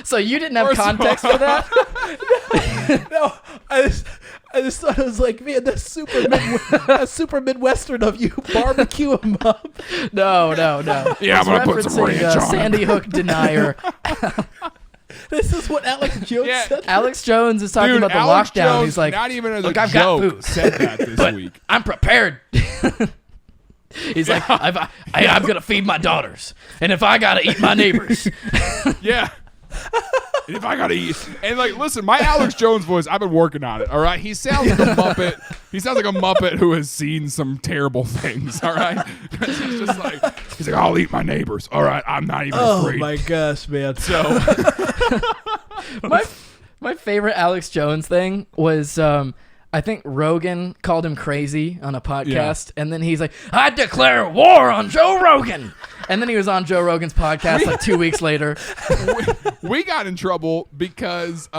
So you didn't have context for that? No, I just thought it was like, man, that's super Midwestern of you. Barbecue him up. No. Yeah, I'm gonna put some ranch on Sandy Hook denier. This is what Alex Jones said. Alex Jones is talking about the Alex lockdown. Jones, He's like, not even as look, a I've got joke, food. said that this week. I'm prepared. He's like, I'm going to feed my daughters. And if I got to eat my neighbors. Yeah. if I gotta eat, and like, listen, my Alex Jones voice, I've been working on it. All right, he sounds like a Muppet. He sounds like a Muppet who has seen some terrible things. All right, he's just like, he's like, I'll eat my neighbors. All right, I'm not even afraid. Oh my gosh, man. So, my favorite Alex Jones thing was I think Rogan called him crazy on a podcast, and then he's like, I declare war on Joe Rogan. And then he was on Joe Rogan's podcast like 2 weeks later. we got in trouble because we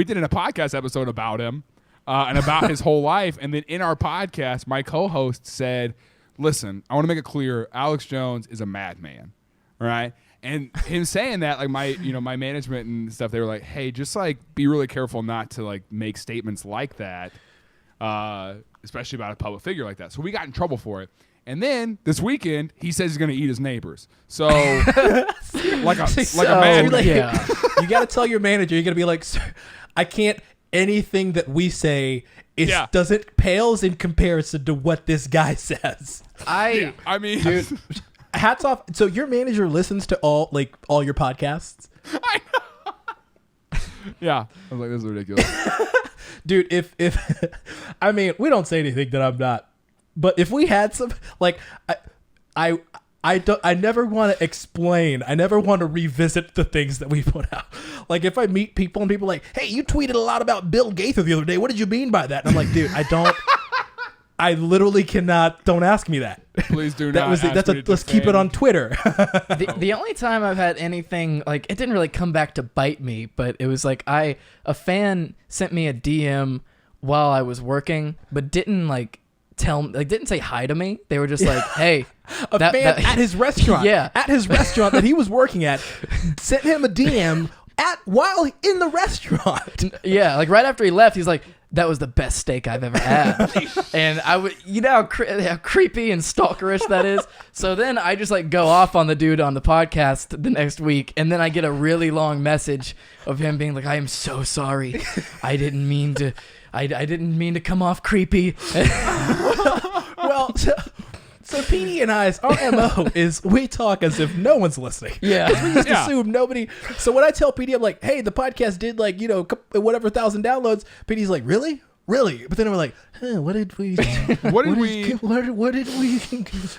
did a podcast episode about him and about his whole life. And then in our podcast, my co-host said, listen, I want to make it clear, Alex Jones is a madman, right? And him saying that, like my management and stuff, they were like, hey, just like be really careful not to like make statements like that, especially about a public figure like that. So we got in trouble for it. And then this weekend, he says he's going to eat his neighbors. So like a man. Like, you got to tell your manager, you're going to be like, sir, I can't, anything that we say doesn't pales in comparison to what this guy says. I mean, dude, hats off. So your manager listens to all your podcasts? I know. Yeah. I was like, this is ridiculous. Dude, if I mean, we don't say anything that I'm not. But if we had some, like, I never want to explain. I never want to revisit the things that we put out. Like, if I meet people and people are like, hey, you tweeted a lot about Bill Gaither the other day. What did you mean by that? And I'm like, dude, I literally cannot. Don't ask me that. Please do not. Let's keep it on Twitter. The only time I've had anything, like, it didn't really come back to bite me, but it was like a fan sent me a DM while I was working, but didn't didn't say hi to me. They were just like, hey. Fan at his restaurant. Yeah. At his restaurant that he was working at, sent him a DM while in the restaurant. Yeah, like right after he left, he's like, that was the best steak I've ever had. And I would, how creepy and stalkerish that is. So then I just like go off on the dude on the podcast the next week, and then I get a really long message of him being like, I am so sorry. I didn't mean to come off creepy. Well, so Petey and I's, our MO is we talk as if no one's listening. Yeah. We used to assume nobody. So when I tell Petey, I'm like, hey, the podcast did whatever 1,000 downloads. Petey's like, really? Really? But then we're like, what did we?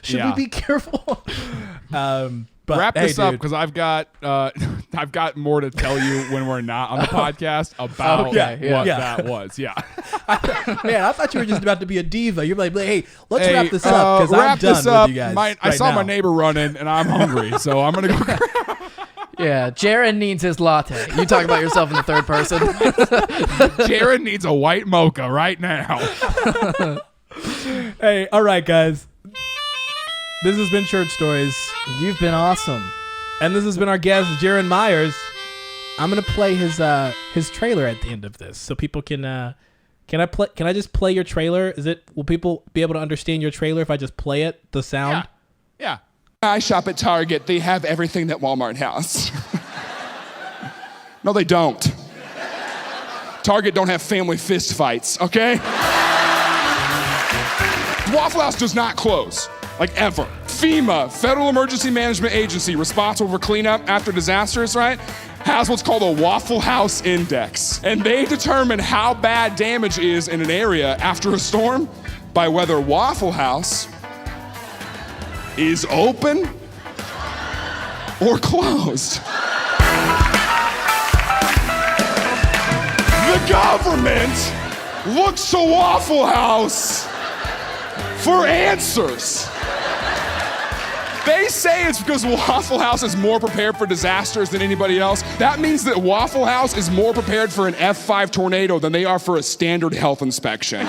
Should we be careful? But wrap this up because I've got more to tell you when we're not on the podcast about what that was. Yeah. Man, I thought you were just about to be a diva. You're like, hey, let's wrap this up because I'm done with you guys. I saw my neighbor running and I'm hungry, so I'm gonna go. Yeah, Jaron needs his latte. You talk about yourself in the third person. Jaron needs a white mocha right now. Hey, all right, guys. This has been Church Stories. You've been awesome. And this has been our guest, Jaron Myers. I'm gonna play his trailer at the end of this, so people can I just play your trailer? Will people be able to understand your trailer if I just play it, the sound? Yeah. I shop at Target. They have everything that Walmart has. No, they don't. Target don't have family fist fights, okay? Waffle House does not close. Like ever. FEMA, Federal Emergency Management Agency, responsible for cleanup after disasters, right? Has what's called a Waffle House Index. And they determine how bad damage is in an area after a storm by whether Waffle House is open or closed. The government looks to Waffle House for answers. They say it's because Waffle House is more prepared for disasters than anybody else. That means that Waffle House is more prepared for an F5 tornado than they are for a standard health inspection.